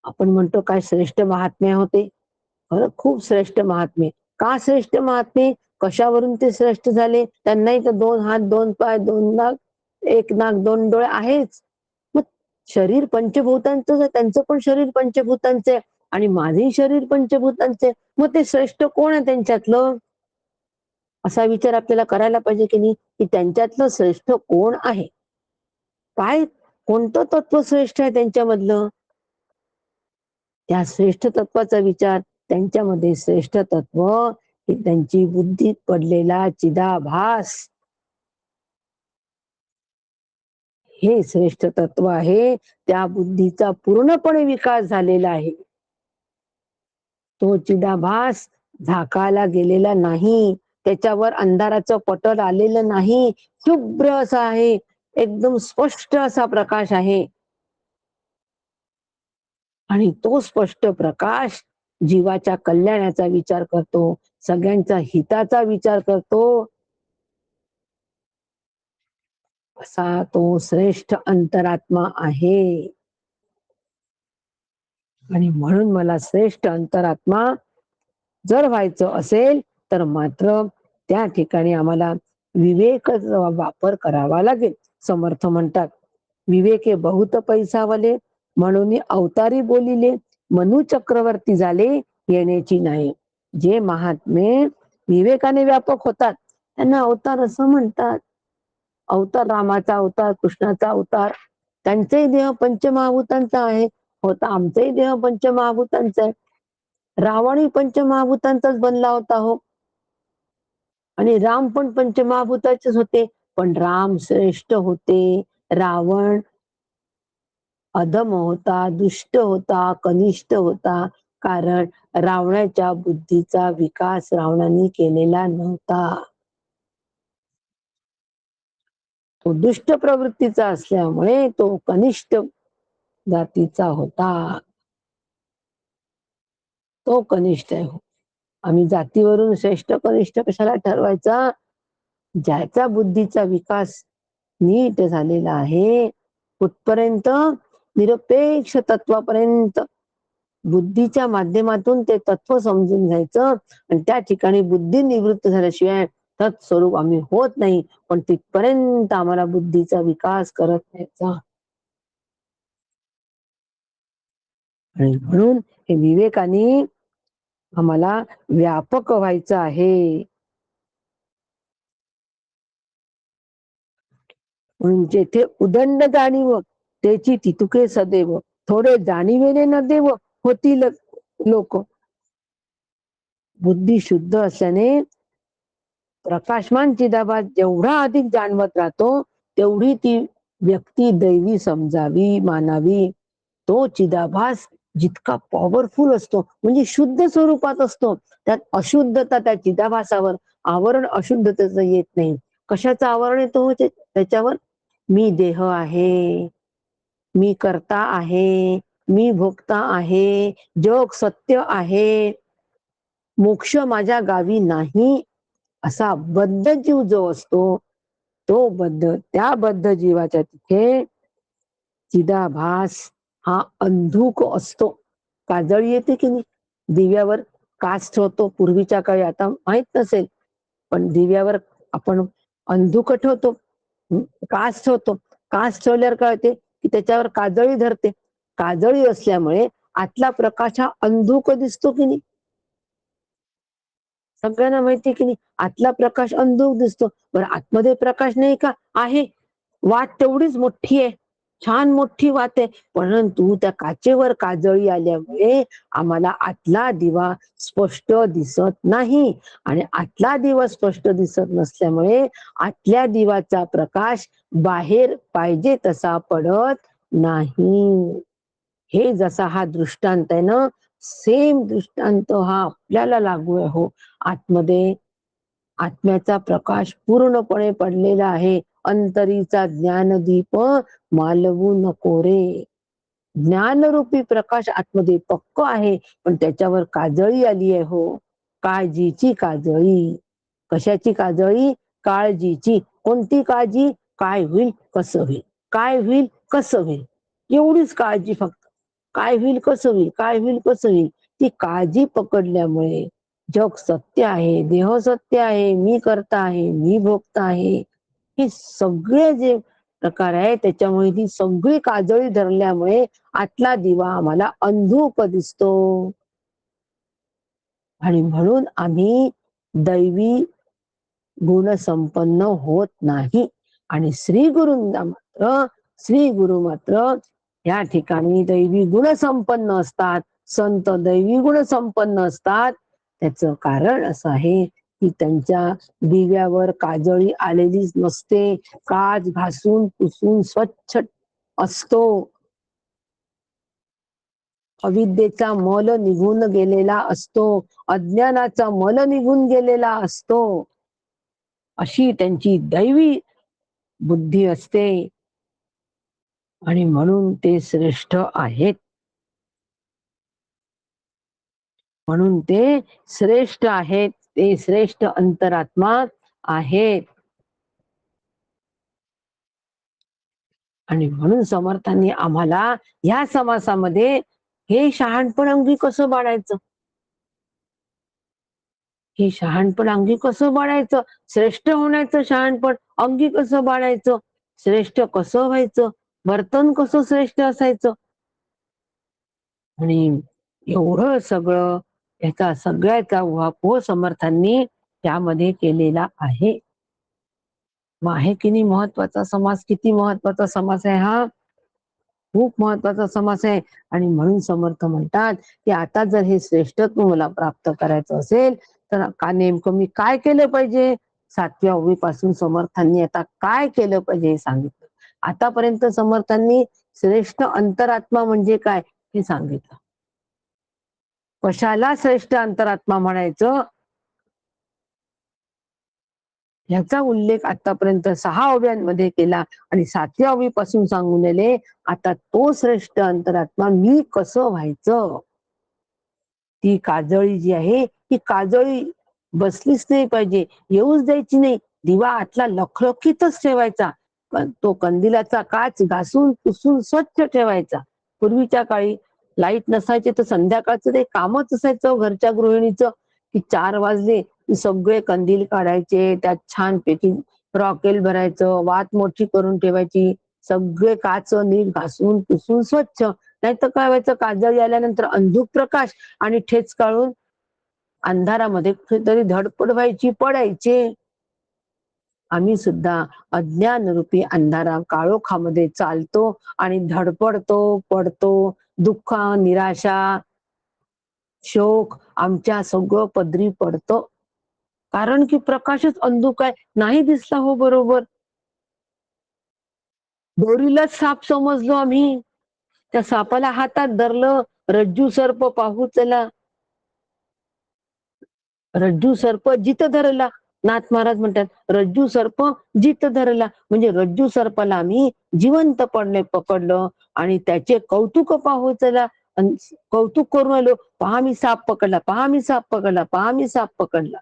आपण म्हणतो काय श्रेष्ठ महात्मे होते, खरं खूप श्रेष्ठ महात्मे. का श्रेष्ठ महात्मे? कशावरून ते श्रेष्ठ झाले? त्यांनाही तर 2 हात, 2 पाय, 2 नाक, 1 नाक, 2 डोळे आहेच. मग शरीर पंचभूतांचं, त्यांचं पण शरीर पंचभूतांचे आहे आणि माझेही शरीर पंचभूतांचे. मग ते श्रेष्ठ कोण आहे त्यांच्यातलं? असा विचार आपल्याला करायला पाहिजे की नाही, की त्यांच्यातलं श्रेष्ठ कोण आहे? काय, कोणतं तत्व श्रेष्ठ आहे त्यांच्यामधलं? त्या श्रेष्ठ तत्वाचा विचार, त्यांच्यामध्ये श्रेष्ठ तत्व हे त्यांची बुद्धीत पडलेला चिदाभास, हे श्रेष्ठ तत्व आहे. त्या बुद्धीचा पूर्णपणे विकास झालेला आहे. तो चिदाभास झाकायला गेलेला नाही, त्याच्यावर अंधाराचं पटल आलेलं नाही, शुभ्र असा आहे, एकदम स्पष्ट असा प्रकाश आहे. आणि तो स्पष्ट प्रकाश जीवाच्या कल्याणाचा विचार करतो, सगळ्यांचा हिताचा विचार करतो, असा तो श्रेष्ठ अंतरात्मा आहे. आणि म्हणून मला श्रेष्ठ अंतरात्मा जर व्हायचं असेल तर मात्र त्या ठिकाणी आम्हाला विवेकाचा वापर करावा लागेल. समर्थ म्हणतात, विवेके बहुत पैसावले, म्हणून अवतारी बोलिले, मनु चक्रवर्ती झाले येण्याची नाही. जे महात्मे विवेकाने व्यापक होतात त्यांना अवतार असं म्हणतात. अवतार रामाचा अवतार, कृष्णाचा अवतार, त्यांचाही देह पंचमहाभूतांचा आहे, होता आमचाही देह पंचमहाभूतांचा आहे. रावणही पंचमहाभूतांचाच बनला होता हो, आणि राम पण पंचमहाभूताचेच होते, पण राम श्रेष्ठ होते, रावण अधम होता, दुष्ट होता, कनिष्ठ होता, कारण रावणाच्या बुद्धीचा विकास रावणाने केलेला नव्हता. तो दुष्ट प्रवृत्तीचा असल्यामुळे तो कनिष्ठ जातीचा होता. तो कनिष्ठ आहे. आम्ही जातीवरून श्रेष्ठ कनिष्ठ कशाला ठरवायचा? ज्याचा बुद्धीचा विकास नीट झालेला आहे, कुठपर्यंत? निरपेक्ष तत्वापर्यंत बुद्धीच्या माध्यमातून ते तत्व समजून घ्यायचं, आणि त्या ठिकाणी बुद्धी निवृत्त झाल्याशिवाय तत्स्वरूप आम्ही होत नाही. पण तिथपर्यंत आम्हाला बुद्धीचा विकास करत न्यायचा. आणि म्हणून हे विवेकाने आम्हाला व्यापक व्हायचं आहे. म्हणून जेथे उदंड जाणीव त्याची तितुके सदैव, थोडे जाणीवेने न देव होतील लोक. बुद्धी शुद्ध असल्याने प्रकाशमान चिदाभास जेवढा अधिक जाणवत राहतो तेवढी ती व्यक्ती दैवी समजावी, मानावी. तो चिदाभास जितका पॉवरफुल असतो म्हणजे शुद्ध स्वरूपात असतो, त्यात अशुद्धता त्या चिदाभासावर आवरण अशुद्धतेचं येत नाही. कशाचं आवरण येतो हो त्याच्यावर? मी देह आहे, मी करता आहे, मी भोगता आहे, जग सत्य आहे, मोक्ष माझ्या गावी नाही, असा बद्ध जीव जो असतो, तो बद्ध, त्या बद्ध जीवाच्या तिथे चिदाभास हा अंधुक असतो. काजळी येते की नाही, दिव्यावर काच ठेवतो पूर्वीच्या काळी, आता माहित नसेल, पण दिव्यावर आपण अंधुक ठेवतो, काच ठेवतो. काच ठेवल्यावर काय होते की त्याच्यावर काजळी धरते. काजळी असल्यामुळे आतला प्रकाश हा अंधुक दिसतो की नाही. सगळ्यांना माहिती की नाही आतला प्रकाश अंधुक दिसतो. बरं आतमध्ये प्रकाश नाही का? आहे. वाट तेवढीच मोठी आहे. छान मोठी वाट आहे. परंतु त्या काचेवर काजळी आल्यामुळे आम्हाला आतला दिवा स्पष्ट दिसत नाही आणि आतला दिवा स्पष्ट दिसत नसल्यामुळे आतल्या दिवाचा प्रकाश बाहेर पाहिजे तसा पडत नाही. हे जसा हा दृष्टांत आहे ना, सेम दृष्टांत हा आपल्याला लागू आहे हो. आतमध्ये आत्म्याचा प्रकाश पूर्णपणे पडलेला आहे. अंतरीचा ज्ञानदीप मालवू नको रे. ज्ञानरूपी प्रकाश आतमध्ये पक्क आहे, पण त्याच्यावर काजळी आली आहे हो. काळजीची काजळी. कशाची काजळी? काळजीची. कोणती काळजी? काय होईल, कसं होईल? काय होईल, कसं होईल? एवढीच काळजी फक्त. काय होईल, कसं होईल? काय होईल, कसं होईल? ती काळजी पकडल्यामुळे जग सत्य आहे, देह सत्य आहे, मी करता आहे, मी भोगता आहे. हे सगळे जे प्रकार आहे त्याच्यामुळे ती सगळी काजळी धरल्यामुळे आतला दिवा आम्हाला अंधुक दिसतो. आणि म्हणून आम्ही दैवी गुणसंपन्न होत नाही. आणि श्री गुरु मात्र या ठिकाणी दैवी गुणसंपन्न असतात. संत दैवी गुणसंपन्न असतात. त्याचं कारण असं आहे की त्यांच्या दिव्यावर काजळी आलेलीच नसते. काच घासून पुसून स्वच्छ असतो. अविद्येचा मल निघून गेलेला असतो. अज्ञानाचा मल निघून गेलेला असतो. अशी त्यांची दैवी बुद्धी असते आणि म्हणून ते श्रेष्ठ आहेत. म्हणून ते श्रेष्ठ आहेत. ते श्रेष्ठ अंतरात्मा आहेत. आणि म्हणून समर्थांनी आम्हाला ह्या समासामध्ये हे शहाणपण अंगी कसं बाळायचं, हे शहाणपण अंगी कसं बाळायचं, श्रेष्ठ होण्याचं शहाणपण अंगी कसं बाळायचं, श्रेष्ठ कसं व्हायचं, वर्तन कसं श्रेष्ठ असायचं. आणि एवढं सगळं याचा सगळ्याचा उहापोह समर्थांनी त्यामध्ये केलेला आहे. मग आहे की नाही महत्वाचा समास, किती महत्वाचा समास आहे हा, खूप महत्वाचा समास आहे. आणि म्हणून समर्थ म्हणतात की आता जर हे श्रेष्ठत्व मला प्राप्त करायचं असेल तर का नेमकं मी काय केलं पाहिजे. 7व्या ओवीपासून समर्थांनी आता काय केलं पाहिजे हे सांगितलं. आतापर्यंत समर्थांनी श्रेष्ठ अंतरात्मा म्हणजे काय हे सांगितलं. कशाला श्रेष्ठ अंतरात्मा म्हणायचं याचा उल्लेख आतापर्यंत 6 ओव्यांमध्ये केला आणि 7व्या ओवीपासून सांगून दिले. आता तो श्रेष्ठ अंतरात्मा मी कसं व्हायचं. ती काजळी जी आहे ती काजळी बसलीच नाही पाहिजे, येऊच द्यायची नाही. दिवा आतला लखलखीतच ठेवायचा. तो कंदिलाचा काच घासून पुसून स्वच्छ ठेवायचा. पूर्वीच्या काळी लाईट नसायचे तर संध्याकाळचं ते कामच असायचं घरच्या गृहिणीचं की 4 वाजले की सगळे कंदील काढायचे, त्यात छानपैकी रॉकेल भरायचं, वात मोठी करून ठेवायची, सगळे काच नीट घासून पुसून स्वच्छ. नाहीतर काय व्हायचं, काजळी आल्यानंतर अंधुक प्रकाश आणि ठेच काढून अंधारामध्ये कुठेतरी धडपड व्हायची, पडायचे. आम्ही सुद्धा अज्ञान रूपी अंधारा काळोखामध्ये चालतो आणि धडपडतो, पडतो. दुःख, निराशा, शोक आमच्या सगळं पदरी पडतं. कारण की प्रकाशच अंधुक आहे, नाही दिसला हो बरोबर. दोरीलाच साप समजलो आम्ही. त्या सापाला हातात धरलं, रज्जू सर्प पाहू चला. रज्जू सर्प जित धरला. नाथ महाराज म्हणतात रज्जू सर्प जित धरला. म्हणजे रज्जू सर्पाला आम्ही जिवंत पकडलं आणि त्याचे कौतुक पाहू चला. कौतुक करून आलो, पहा मी साप पकडला, पहा मी साप पकडला, पहा मी साप पकडला.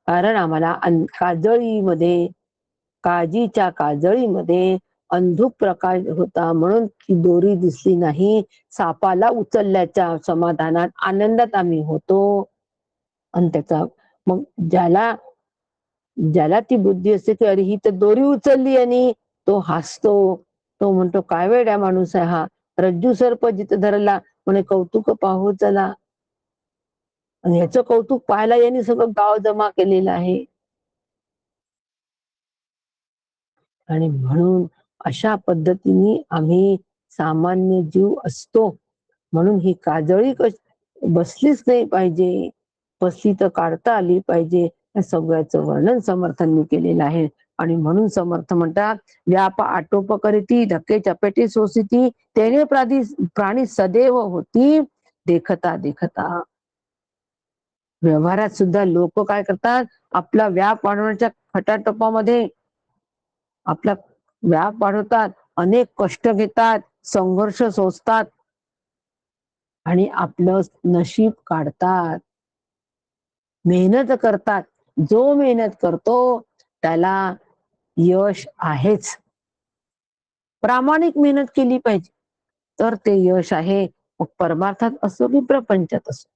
कारण आम्हाला काजळीमध्ये, काळजीच्या काजळीमध्ये अंधुक प्रकाश होता म्हणून ती दोरी दिसली नाही. सापाला उचलल्याच्या समाधानात, आनंदात आम्ही होतो. आणि त्याचा मग ज्याला ज्याला ती बुद्धी असते की अरे ही तर दोरी उचलली आणि तो हसतो. तो म्हणतो काय वेड्या माणूस आहे हा, रज्जू सर्प जिथं धरला म्हणे कौतुक पाहू चला. आणि ह्याचं कौतुक पाहायला यांनी सगळं गाव जमा केलेलं आहे. आणि म्हणून अशा पद्धतीने आम्ही सामान्य जीव असतो. म्हणून ही काजळी बसलीच नाही पाहिजे. बसली तर काढता आली पाहिजे. या सगळ्याचं वर्णन समर्थांनी केलेलं आहे. आणि म्हणून समर्थ म्हणतात, "व्याप आटोप करीती, धक्के चपेटी सोसिती, तेणे प्राणी सदैव होती देखता देखता." व्यवहारात सुद्धा लोक काय करतात, आपला व्याप वाढवण्याच्या खटाटोपामध्ये आपला व्याप वाढवतात, अनेक कष्ट घेतात, संघर्ष सोसतात आणि आपलं नशीब काढतात. मेहनत करतात. जो मेहनत करतो त्याला यश आहेच. प्रामाणिक मेहनत केली पाहिजे, तर ते यश आहे. मग परमार्थात असो की प्रपंचात असो.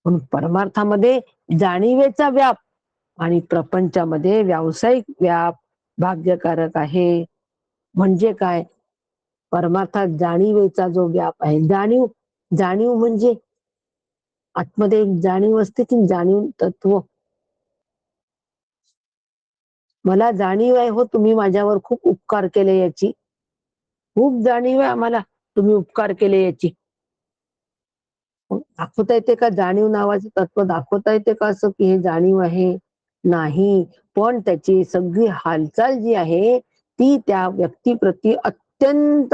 पण परमार्थामध्ये जाणीवेचा व्याप आणि प्रपंचामध्ये व्यावसायिक व्याप भाग्यकारक आहे. म्हणजे काय? परमार्थात जाणीवेचा जो व्याप आहे, जाणीव जाणीव म्हणजे आतमध्ये एक जाणीव असते की जाणीव तत्व. मला जाणीव आहे हो, तुम्ही माझ्यावर खूप उपकार केले याची. खूप जाणीव आहे आम्हाला, तुम्ही उपकार केले याची. दाखवता येते का जाणीव नावाचं तत्व दाखवता येते का असं की हे जाणीव आहे? नाही. पण त्याची सगळी हालचाल जी आहे ती त्या व्यक्तीप्रती अत्यंत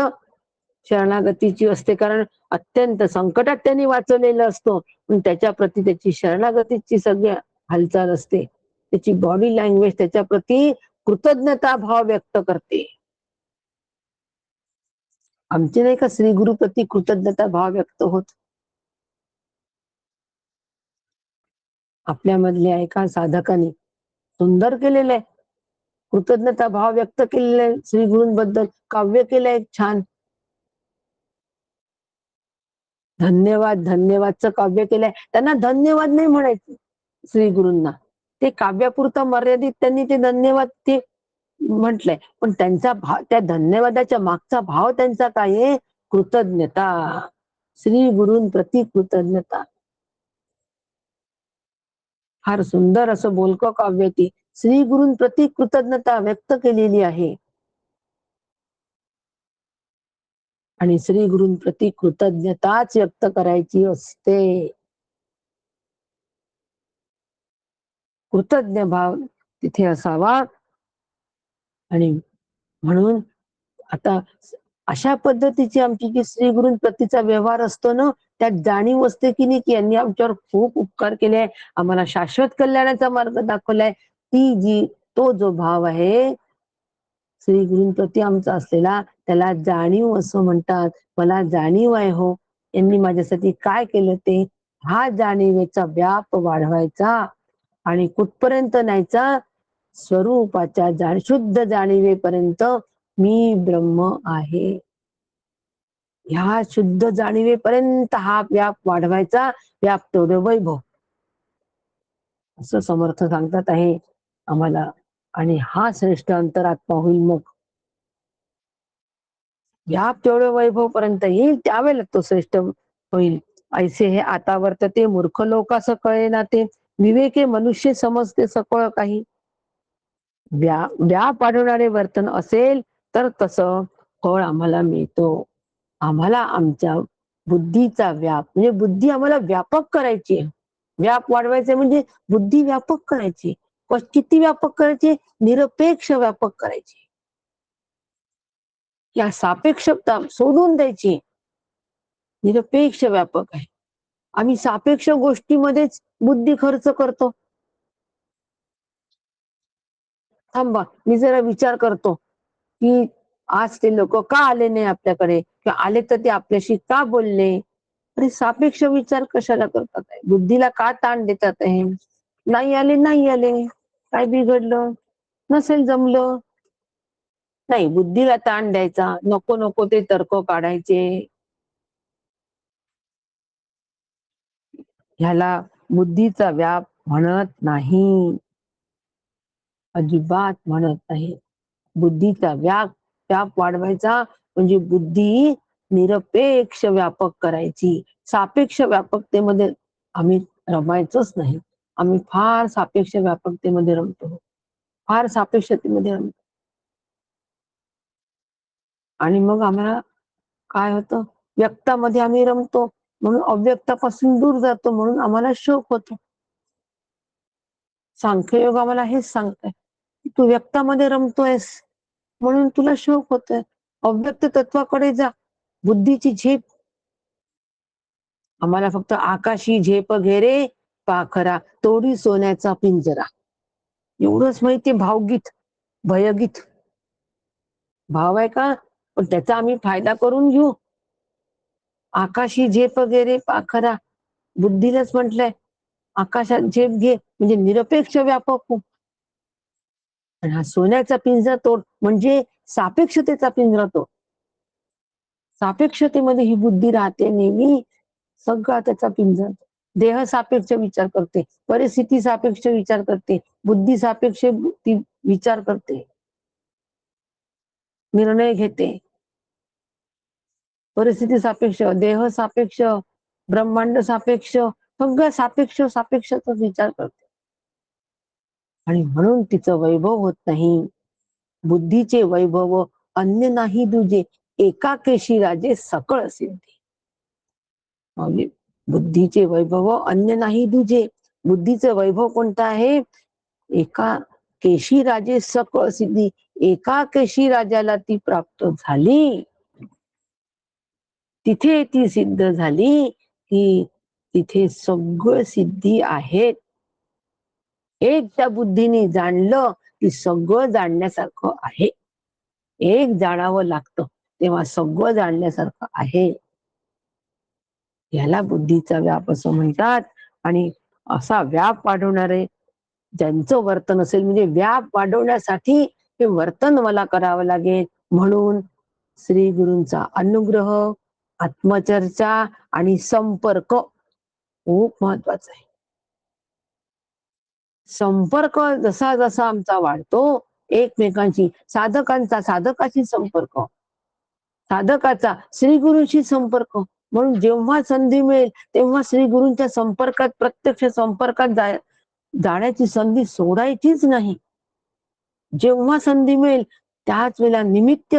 शरणागतीची असते. कारण अत्यंत संकटात त्यांनी वाचवलेलं असतो. पण त्याच्याप्रती त्याची शरणागतीची सगळी हालचाल असते. त्याची बॉडी लँग्वेज त्याच्याप्रती कृतज्ञता भाव व्यक्त करते. आमची नाही का श्री गुरुप्रती कृतज्ञता भाव व्यक्त होत. आपल्यामधल्या एका साधकाने सुंदर केलेलं आहे. कृतज्ञता भाव व्यक्त केलेला आहे श्री गुरूंबद्दल. काव्य केलंय छान. धन्यवाद, धन्यवादचं काव्य केलंय. त्यांना धन्यवाद नाही म्हणायचं श्री गुरूंना. ते काव्यापुरतं मर्यादित त्यांनी ते धन्यवाद ते म्हटलंय. पण त्यांचा त्या धन्यवादाच्या मागचा भाव त्यांचा काय आहे? कृतज्ञता. श्री गुरूंप्रती कृतज्ञता. फार सुंदर असं बोलकं काव्य ती श्री गुरूंप्रती कृतज्ञता व्यक्त केलेली आहे. आणि श्री गुरूंप्रती कृतज्ञताच व्यक्त करायची असते. कृतज्ञ भाव तिथे असावा. आणि म्हणून आता अशा पद्धतीची आमची जी श्री गुरूंप्रतीचा व्यवहार असतो ना, त्यात जाणीव असते की नाही की यांनी आमच्यावर खूप उपकार केले, आम्हाला शाश्वत कल्याणाचा मार्ग दाखवलाय. ती जी तो जो भाव आहे श्री गुरूंप्रती आमचा असलेला त्याला जाणीव असं म्हणतात. मला जाणीव आहे हो, यांनी माझ्यासाठी काय केलं ते. हा जाणीवेचा व्याप वाढवायचा आणि कुठपर्यंत न्यायचा? स्वरूपाच्या शुद्ध जाणीवेपर्यंत मी ब्रह्म आहे. ह्या शुद्ध जाणीवेपर्यंत हा व्याप वाढवायचा. व्याप तेवढं वैभव. असं समर्थ सांगतात आहे आम्हाला. आणि हा श्रेष्ठ अंतरात्मा होईल मग. व्याप तेवढं वैभव पर्यंत येईल त्यावेळेला तो श्रेष्ठ होईल. ऐसे हे आता वर्तते मूर्ख लोकास कळे ना ते, विवेके मनुष्य समजते सकळ काही. व्याप वाढवणारे वर्तन असेल तर तसं फळ आम्हाला मिळतो. आम्हाला आमच्या बुद्धीचा व्याप म्हणजे बुद्धी आम्हाला व्यापक करायची आहे. व्याप वाढवायचे म्हणजे बुद्धी व्यापक करायची. किती व्यापक करायची? निरपेक्ष व्यापक करायची. या सापेक्षता सोडून द्यायची. निरपेक्ष व्यापक आहे. आम्ही सापेक्ष गोष्टीमध्येच बुद्धी खर्च करतो. थांबा, मी जरा विचार करतो, की आज ते लोक का आले नाही आपल्याकडे? किंवा आले तर ते आपल्याशी का बोलले? अरे सापेक्ष विचार कशाला करतात आहे? बुद्धीला का ताण देतात आहे? नाही आले, नाही आले. काय बिघडलं? नसेल जमलं. नाही, बुद्धीला ताण द्यायचा. नको नको ते तर्क काढायचे. ह्याला बुद्धीचा व्याप म्हणत नाही. अजिबात म्हणत नाही. बुद्धीचा व्याप व्याप वाढवायचा म्हणजे बुद्धी निरपेक्ष व्यापक करायची. सापेक्ष व्यापकतेमध्ये आम्ही रमायचंच नाही. आम्ही फार सापेक्ष व्यापकतेमध्ये रमतो. फार सापेक्षतेमध्ये रमतो. आणि मग आम्हाला काय होतं, व्यक्तामध्ये आम्ही रमतो म्हणून अव्यक्तापासून दूर जातो म्हणून आम्हाला शोक होतो. सांख्ययोग आम्हाला हेच सांगतंय, तू व्यक्तामध्ये रमतोयस म्हणून तुला शोक होतोय. अव्यक्त तत्वाकडे जा. बुद्धीची झेप. आम्हाला फक्त आकाशी झेप घेरे पाखरा तोडी सोन्याचा पिंजरा एवढंच माहिती. भावगीत, भयगीत भाव आहे का, पण त्याचा आम्ही फायदा करून घेऊ. आकाशी झेप गेरे पाखरा, बुद्धीलाच म्हटलंय आकाशात झेप घे म्हणजे निरपेक्ष व्यापक हो. आणि हा सोन्याचा पिंजरा तोड म्हणजे सापेक्षतेचा पिंजरा तोड. सापेक्षतेमध्ये ही बुद्धी राहते नेहमी. सगळा त्याचा पिंजरा. देह सापेक्ष विचार करते, परिस्थिती सापेक्ष विचार करते, बुद्धी सापेक्ष ती विचार करते, निर्णय घेते. परिस्थिती सापेक्ष, देह सापेक्ष, ब्रह्मांड सापेक्ष, सगळं सापेक्ष सापेक्षचा विचार करते. आणि म्हणून तिचं वैभव होत नाही. बुद्धीचे वैभव अन्य नाही दुजे, एकाकेशी राजे सकळ सिद्धी. बुद्धीचे वैभव अन्य नाही दुजे. बुद्धीचं वैभव कोणतं आहे? एका केशी राजे सकळ सिद्धी. एका केशी राजाला ती प्राप्त झाली, तिथे ती सिद्ध झाली की तिथे सगळं सिद्धी आहेत. एक त्या बुद्धीने जाणलं की सगळं जाणण्यासारखं आहे. एक जाणावं लागतं तेव्हा सगळं जाणण्यासारखं आहे. याला बुद्धीचा व्याप असं म्हणतात. आणि असा व्याप वाढवणारे ज्यांचं वर्तन असेल, म्हणजे व्याप वाढवण्यासाठी हे वर्तन मला करावं लागेल. म्हणून श्री गुरूंचा अनुग्रह, आत्मचर्चा आणि संपर्क खूप महत्वाचा आहे. संपर्क जसा जसा आमचा वाढतो एकमेकांशी, साधकाशी संपर्क, साधकाचा श्री गुरूंशी संपर्क. म्हणून जेव्हा संधी मिळेल तेव्हा श्री गुरूंच्या संपर्कात, प्रत्यक्ष संपर्कात जाण्याची संधी सोडायचीच नाही. जेव्हा संधी मिळेल त्याच वेळेला निमित्त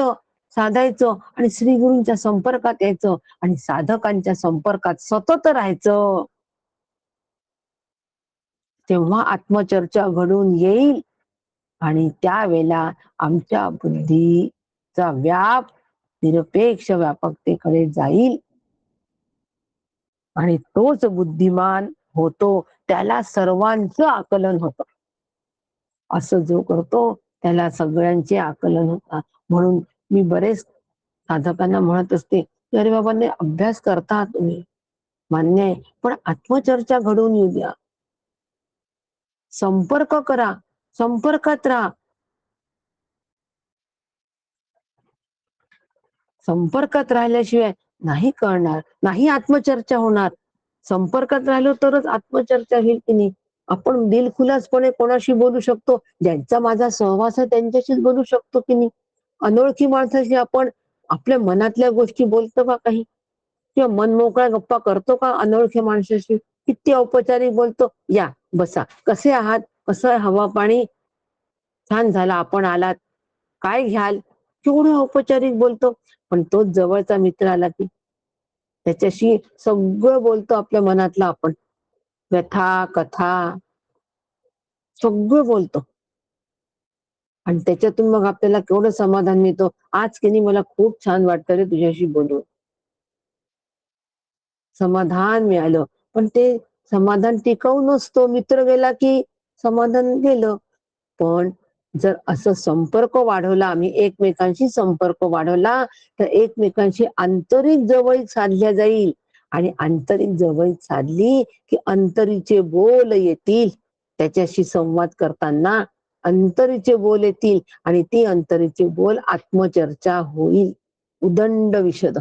साधायचं आणि श्री गुरूंच्या संपर्कात यायचं आणि साधकांच्या संपर्कात सतत राहायचं. तेव्हा आत्मचर्चा घडून येईल आणि त्यावेळेला आमच्या बुद्धीचा व्याप निरपेक्ष व्यापकतेकडे जाईल आणि तोच बुद्धिमान होतो. त्याला सर्वांचं आकलन होतं. असं जो करतो त्याला सगळ्यांचे आकलन होतात. म्हणून मी बरेच साधकांना म्हणत असते, अरे बाबांनी अभ्यास करता तुम्ही, मान्य आहे, पण आत्मचर्चा घडून येऊ द्या. संपर्क करा, संपर्कात राहा. संपर्कात राहिल्याशिवाय नाही कळणार, नाही आत्मचर्चा होणार. संपर्कात राहिलो तरच आत्मचर्चा होईल की नाही. आपण दिलखुलासपणे कोणाशी बोलू शकतो, ज्यांचा माझा सहवास आहे त्यांच्याशीच बोलू शकतो की नाही. अनोळखी माणसाशी आपण आपल्या मनातल्या गोष्टी बोलतो का काही, किंवा मनमोकळ्या गप्पा करतो का अनोळखी माणसाशी? किती औपचारिक बोलतो, या बसा, कसे आहात, कसं आहे हवा पाणी, छान झाला आपण आलात, काय घ्याल, केवढं औपचारिक बोलतो. पण तोच जवळचा मित्र आला की त्याच्याशी सगळं बोलतो आपल्या मनातलं आपण, व्यथा कथा सगळं बोलतो. आणि त्याच्यातून मग आपल्याला केवढं समाधान मिळतं. आज की नाही मला खूप छान वाटतं रे तुझ्याशी बोलून, समाधान मिळालं. पण ते समाधान टिकाऊ नसतो. मित्र गेला की समाधान गेलं. पण जर असं संपर्क वाढवला, आम्ही एकमेकांशी संपर्क वाढवला तर एकमेकांशी आंतरिक जवळीक साधल्या जाईल. आणि आंतरिक जवळीक साधली की अंतरीचे बोल येतील. त्याच्याशी संवाद करताना अंतरीचे बोल येतील आणि ती अंतरीचे बोल आत्मचर्चा होईल, उदंड विशद.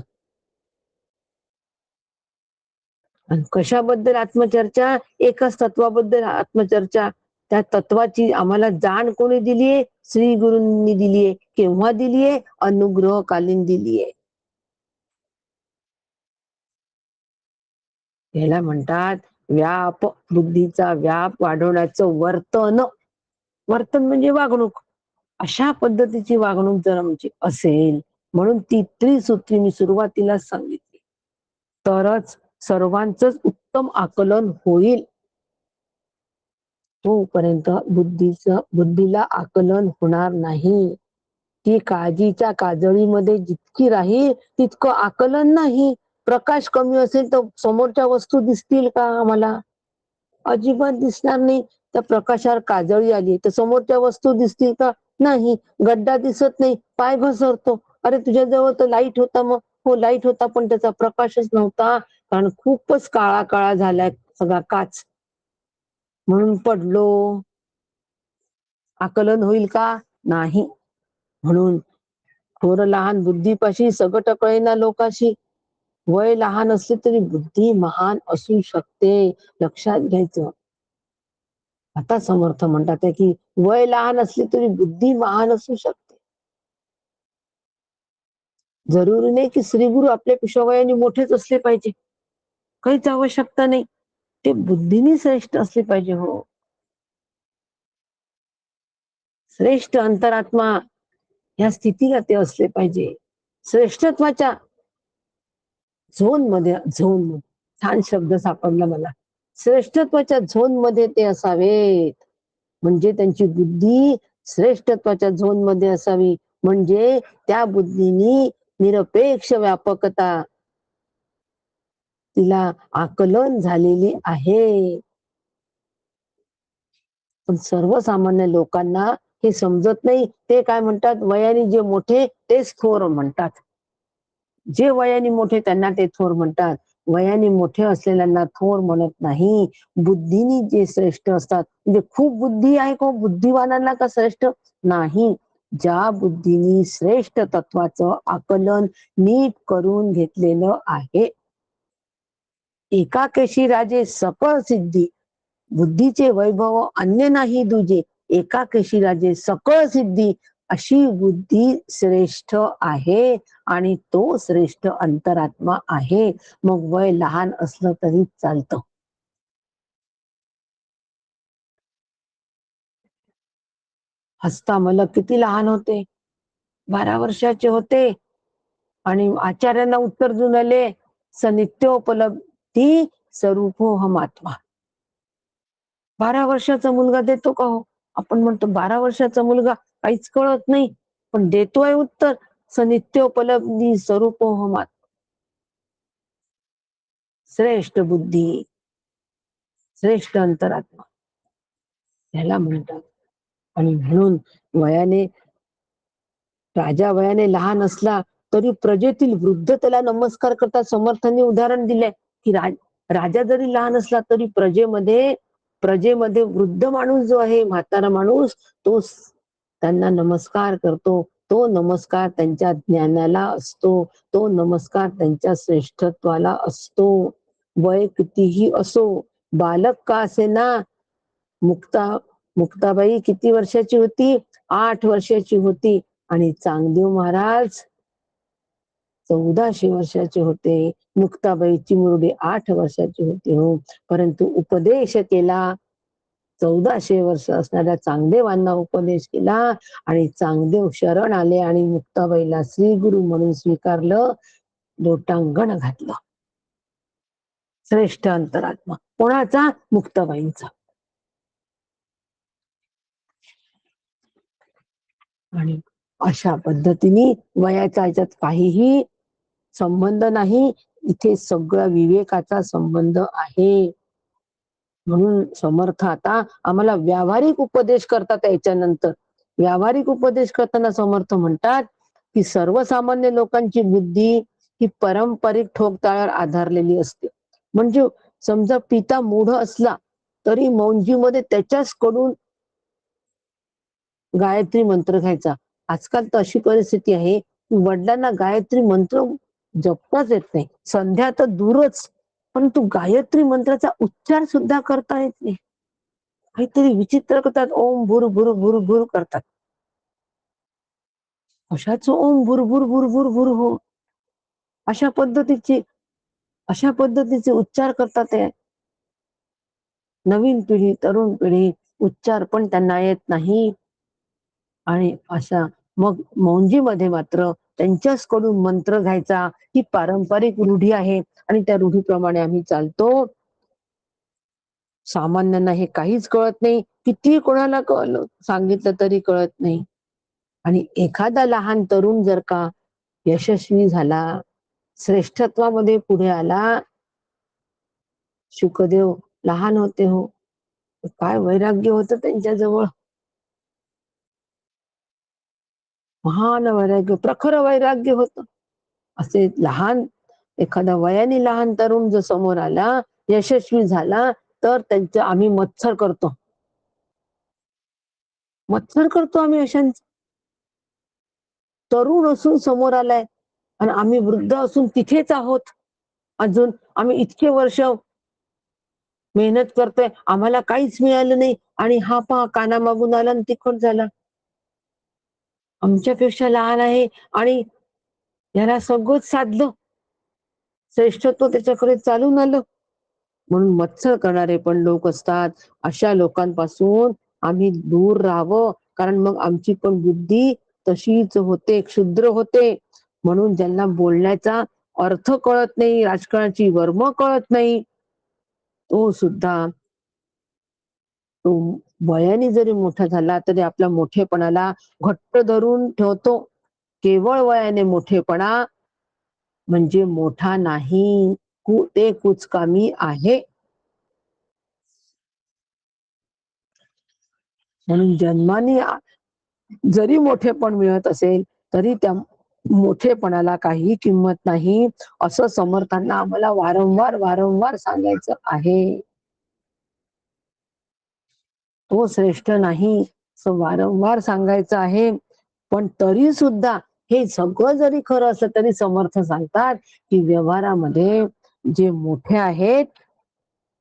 आणि कशाबद्दल आत्मचर्चा? एकच तत्वाबद्दल आत्मचर्चा. त्या तत्वाची आम्हाला जाण कोणी दिलीये? श्री गुरूंनी दिलीये. केव्हा दिलीये? अनुग्रहकालीन दिलीये. याला म्हणतात व्याप. बुद्धीचा व्याप वाढवण्याचं वर्तन. वर्तन म्हणजे वागणूक. अशा पद्धतीची वागणूक जर आमची असेल, म्हणून ती त्रिसूत्री मी सुरुवातीला सांगितली, तरच सर्वांचंच उत्तम आकलन होईल. तोपर्यंत बुद्धीला आकलन होणार नाही. ती काळजीच्या काजळीमध्ये जितकी राहील तितकं आकलन नाही. प्रकाश कमी असेल तर समोरच्या वस्तू दिसतील का आम्हाला? अजिबात दिसणार नाही. त्या प्रकाशावर काजळी आली तर समोरच्या वस्तू दिसतील का? नाही. गड्डा दिसत नाही, पाय घसरतो. अरे तुझ्या जवळ तर लाईट होता. मग हो, लाईट होता पण त्याचा प्रकाशच नव्हता, कारण खूपच काळा काळा झालाय सगळा काच, म्हणून पडलो. आकलन होईल का? नाही. म्हणून थोर लहान बुद्धीपाशी सगट कळेना लोकाशी. वय लहान असले तरी बुद्धी महान असू शकते, लक्षात घ्यायचं. आता समर्थ म्हणतात की वय लहान असली तरी बुद्धी महान असू शकते. जरुरी नाही की श्रीगुरु आपल्यापेक्षा वयाने मोठेच असले पाहिजे, काहीच आवश्यकता नाही. ते बुद्धीने श्रेष्ठ असले पाहिजे. हो, श्रेष्ठ अंतरात्मा या स्थितीला ते असले पाहिजे. श्रेष्ठत्वाच्या झोन छान शब्द सापडला मला. श्रेष्ठत्वाच्या झोन मध्ये ते असावेत, म्हणजे त्यांची बुद्धी श्रेष्ठत्वाच्या झोन मध्ये असावी. म्हणजे त्या बुद्धीनी निरपेक्ष व्यापकता तिला आकलन झालेली आहे. पण सर्वसामान्य लोकांना हे समजत नाही. ते काय म्हणतात, वयाने जे मोठे तेच थोर म्हणतात. जे वयाने मोठे त्यांना ते थोर म्हणतात. वयाने मोठे असलेल्यांना थोर म्हणत नाही. बुद्धीनी जे श्रेष्ठ असतात, म्हणजे खूप बुद्धी आहे का बुद्धिवानांना का श्रेष्ठ? नाही. ज्या बुद्धीनी श्रेष्ठ तत्वाचं आकलन नीट करून घेतलेलं आहे. एकाकेशी राजे सकळ सिद्धी, बुद्धीचे वैभव अन्य नाही दुजे. एकाकेशी राजे सकळ सिद्धी, अशी बुद्धी श्रेष्ठ आहे आणि तो श्रेष्ठ अंतरात्मा आहे. मग वय लहान असलं तरी चालतं. हस्तामलक किती लहान होते? 12 वर्षाचे होते आणि आचार्यांना उत्तर देऊन आले, सनित्योपलब्धी स्वरूपोहमात्मा. 12 वर्षाचा मुलगा देतो का हो? आपण म्हणतो 12 वर्षाचा मुलगा काहीच कळत नाही, पण देतोय उत्तर, सनित्योपलब्धी स्वरूपोहमात्मा. श्रेष्ठ बुद्धी, श्रेष्ठ अंतरात्मा ह्याला म्हणतात. आणि म्हणून वयाने राजा वयाने लहान असला तरी प्रजेतील वृद्ध त्याला नमस्कार करतात. समर्थांनी उदाहरण दिले की राजा जरी लहान असला तरी प्रजेमध्ये वृद्ध माणूस जो आहे, म्हातारा माणूस, तो त्यांना नमस्कार करतो. तो नमस्कार त्यांच्या ज्ञानाला असतो. तो नमस्कार त्यांच्या श्रेष्ठत्वाला असतो. वय कितीही असो, बालक का असेना. मुक्ताबाई किती वर्षाची होती? 8 वर्षाची होती. आणि चांगदेव महाराज 1400 वर्षाचे होते. मुक्ताबाईची मुरडी 8 वर्षाची होती. हो, परंतु उपदेश केला 1400 वर्ष असणाऱ्या चांगदेवांना उपदेश केला आणि चांगदेव शरण आले आणि मुक्ताबाईला श्री गुरु म्हणून स्वीकारलं, लोटांगण घातलं. श्रेष्ठ अंतरात्मा कोणाचा? मुक्ताबाईंचा. आणि अशा पद्धतीने वयाच्या ह्याच्यात काहीही संबंध नाही. इथे सगळं विवेकाचा संबंध आहे. म्हणून समर्थ आता आम्हाला व्यावहारिक उपदेश करतात. याच्यानंतर व्यावहारिक उपदेश करताना समर्थ म्हणतात की सर्वसामान्य लोकांची बुद्धी ही पारंपरिक ठोकताळावर आधारलेली असते. म्हणजे समजा पिता मूढ असला तरी मौंजीमध्ये त्याच्याच कडून गायत्री मंत्र घ्यायचा. आजकाल तर अशी परिस्थिती आहे की वडिलांना गायत्री मंत्र जपताच येत नाही. संध्या तर दूरच, परंतु गायत्री मंत्राचा उच्चार सुद्धा करता येत नाही. काहीतरी विचित्र करतात. ओम भूर भूर भूर भूर करतात. कशाच ओम भूर भूर भूर भूर भूर हो, अशा पद्धतीची अशा पद्धतीचे उच्चार करतात ते. नवीन पिढी, तरुण पिढी उच्चार पण त्यांना येत नाही. आणि अशा मग मौंजीमध्ये मात्र त्यांच्याचकडून मंत्र घ्यायचा, ही पारंपरिक रूढी आहे आणि त्या रूढीप्रमाणे आम्ही चालतो. सामान्यांना हे काहीच कळत नाही. किती कोणाला सांगितलं तरी कळत नाही. आणि एखादा लहान तरुण जर का यशस्वी झाला, श्रेष्ठत्वामध्ये पुढे आला, शुकदेव लहान होते हो. काय वैराग्य होतं त्यांच्याजवळ. महान वैराग्य, प्रखर वैराग्य होतं. असे लहान एखादा वयाने लहान तरुण जर समोर आला, यशस्वी झाला, तर त्यांचं आम्ही मत्सर करतो. मत्सर करतो आम्ही अशांचं. तरुण असून समोर आलाय आणि आम्ही वृद्ध असून तिथेच आहोत. अजून आम्ही इतके वर्ष मेहनत करतोय, आम्हाला काहीच मिळालं नाही आणि हा पहा कानामागून आला आणि तिखट झाला. आमच्यापेक्षा लहान आहे आणि याला सगळंच साधलं. श्रेष्ठत्व त्याच्याकडे चालून आलं. म्हणून मत्सर करणारे पण लोक असतात. अशा लोकांपासून आम्ही दूर राहावं, कारण मग आमची पण बुद्धी तशीच होते, क्षुद्र होते. म्हणून ज्यांना बोलण्याचा अर्थ कळत नाही, राजकारणाची वर्म कळत नाही, तो सुद्धा तो वयाने जरी मोठा झाला तरी आपल्या मोठेपणाला घट्ट धरून ठेवतो. केवळ वयाने मोठेपणा म्हणजे मोठा नाही, ते कुचकामी आहे. म्हणून जन्माने जरी मोठेपण मिळत असेल तरी त्या मोठेपणाला काही किंमत नाही, असं समर्थांना आम्हाला वारंवार वारंवार सांगायचं आहे. तो श्रेष्ठ नाही असं वारंवार सांगायचं आहे. पण तरी सुद्धा हे सगळं जरी खरं असलं तरी समर्थ सांगतात की व्यवहारामध्ये जे मोठे आहेत,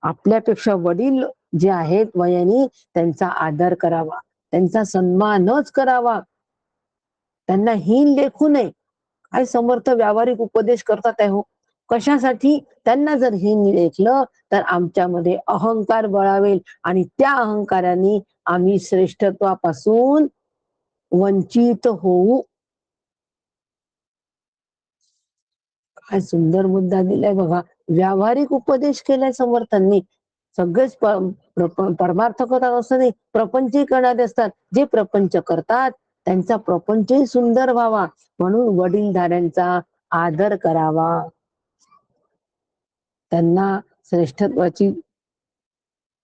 आपल्यापेक्षा वडील जे आहेत वयाने, त्यांचा आदर करावा, त्यांचा सन्मानच करावा, त्यांना हीन लेखू नये. काय समर्थ व्यावहारिक उपदेश करतात आहे हो. कशासाठी? त्यांना जर हीन लेखलं तर आमच्यामध्ये अहंकार बळावेल आणि त्या अहंकाराने आम्ही श्रेष्ठत्वापासून वंचित होऊ. काय सुंदर मुद्दा दिलाय बघा. व्यावहारिक उपदेश केलाय समर्थांनी. सगळेच परमार्थ करतात असं नाही, प्रपंचही करणारे असतात. जे प्रपंच करतात त्यांचा प्रपंचही सुंदर व्हावा म्हणून वडीलधाऱ्यांचा आदर करावा, त्यांना श्रेष्ठत्वाची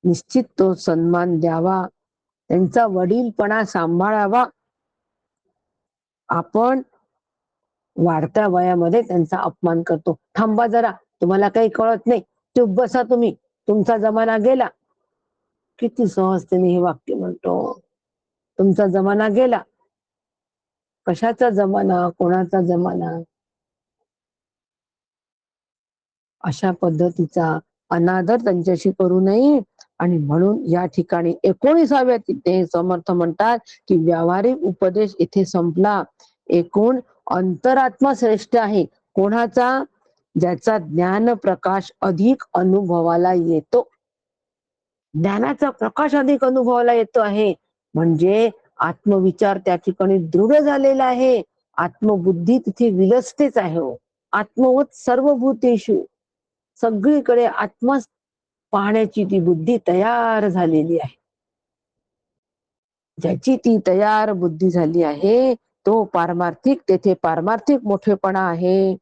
निश्चित तो सन्मान द्यावा, त्यांचा वडीलपणा सांभाळावा. आपण वाढत्या वयामध्ये त्यांचा अपमान करतो. थांबा जरा, तुम्हाला काही कळत नाही, चुप बसा तुम्ही, तुमचा जमाना गेला. किती सहजतेने हे वाक्य म्हणतो. तुमचा जमाना गेला. कशाचा जमाना, कोणाचा जमाना? अशा पद्धतीचा अनादर त्यांच्याशी करू नये. आणि म्हणून या ठिकाणी 19व्या तिथे समर्थ म्हणतात की व्यावहारिक उपदेश इथे संपला. एकूण अंतरात्मा श्रेष्ठ आहे. कोणाचा? ज्याचा ज्ञान प्रकाश अधिक अनुभवाला येतो. ज्ञानाचा प्रकाश अधिक अनुभवाला येतो आहे म्हणजे आत्मविचार त्या ठिकाणी दृढ झालेला आहे. आत्मबुद्धी तिथे विलसतेच आहे हो. आत्मवत सर्वभूतेषु, सगळीकडे आत्मा पाहण्याची ती बुद्धी तयार झालेली आहे. ज्याची ती तयार बुद्धी झाली आहे तो पारमार्थिक, तेथे पारमार्थिक मोठेपणा आहे.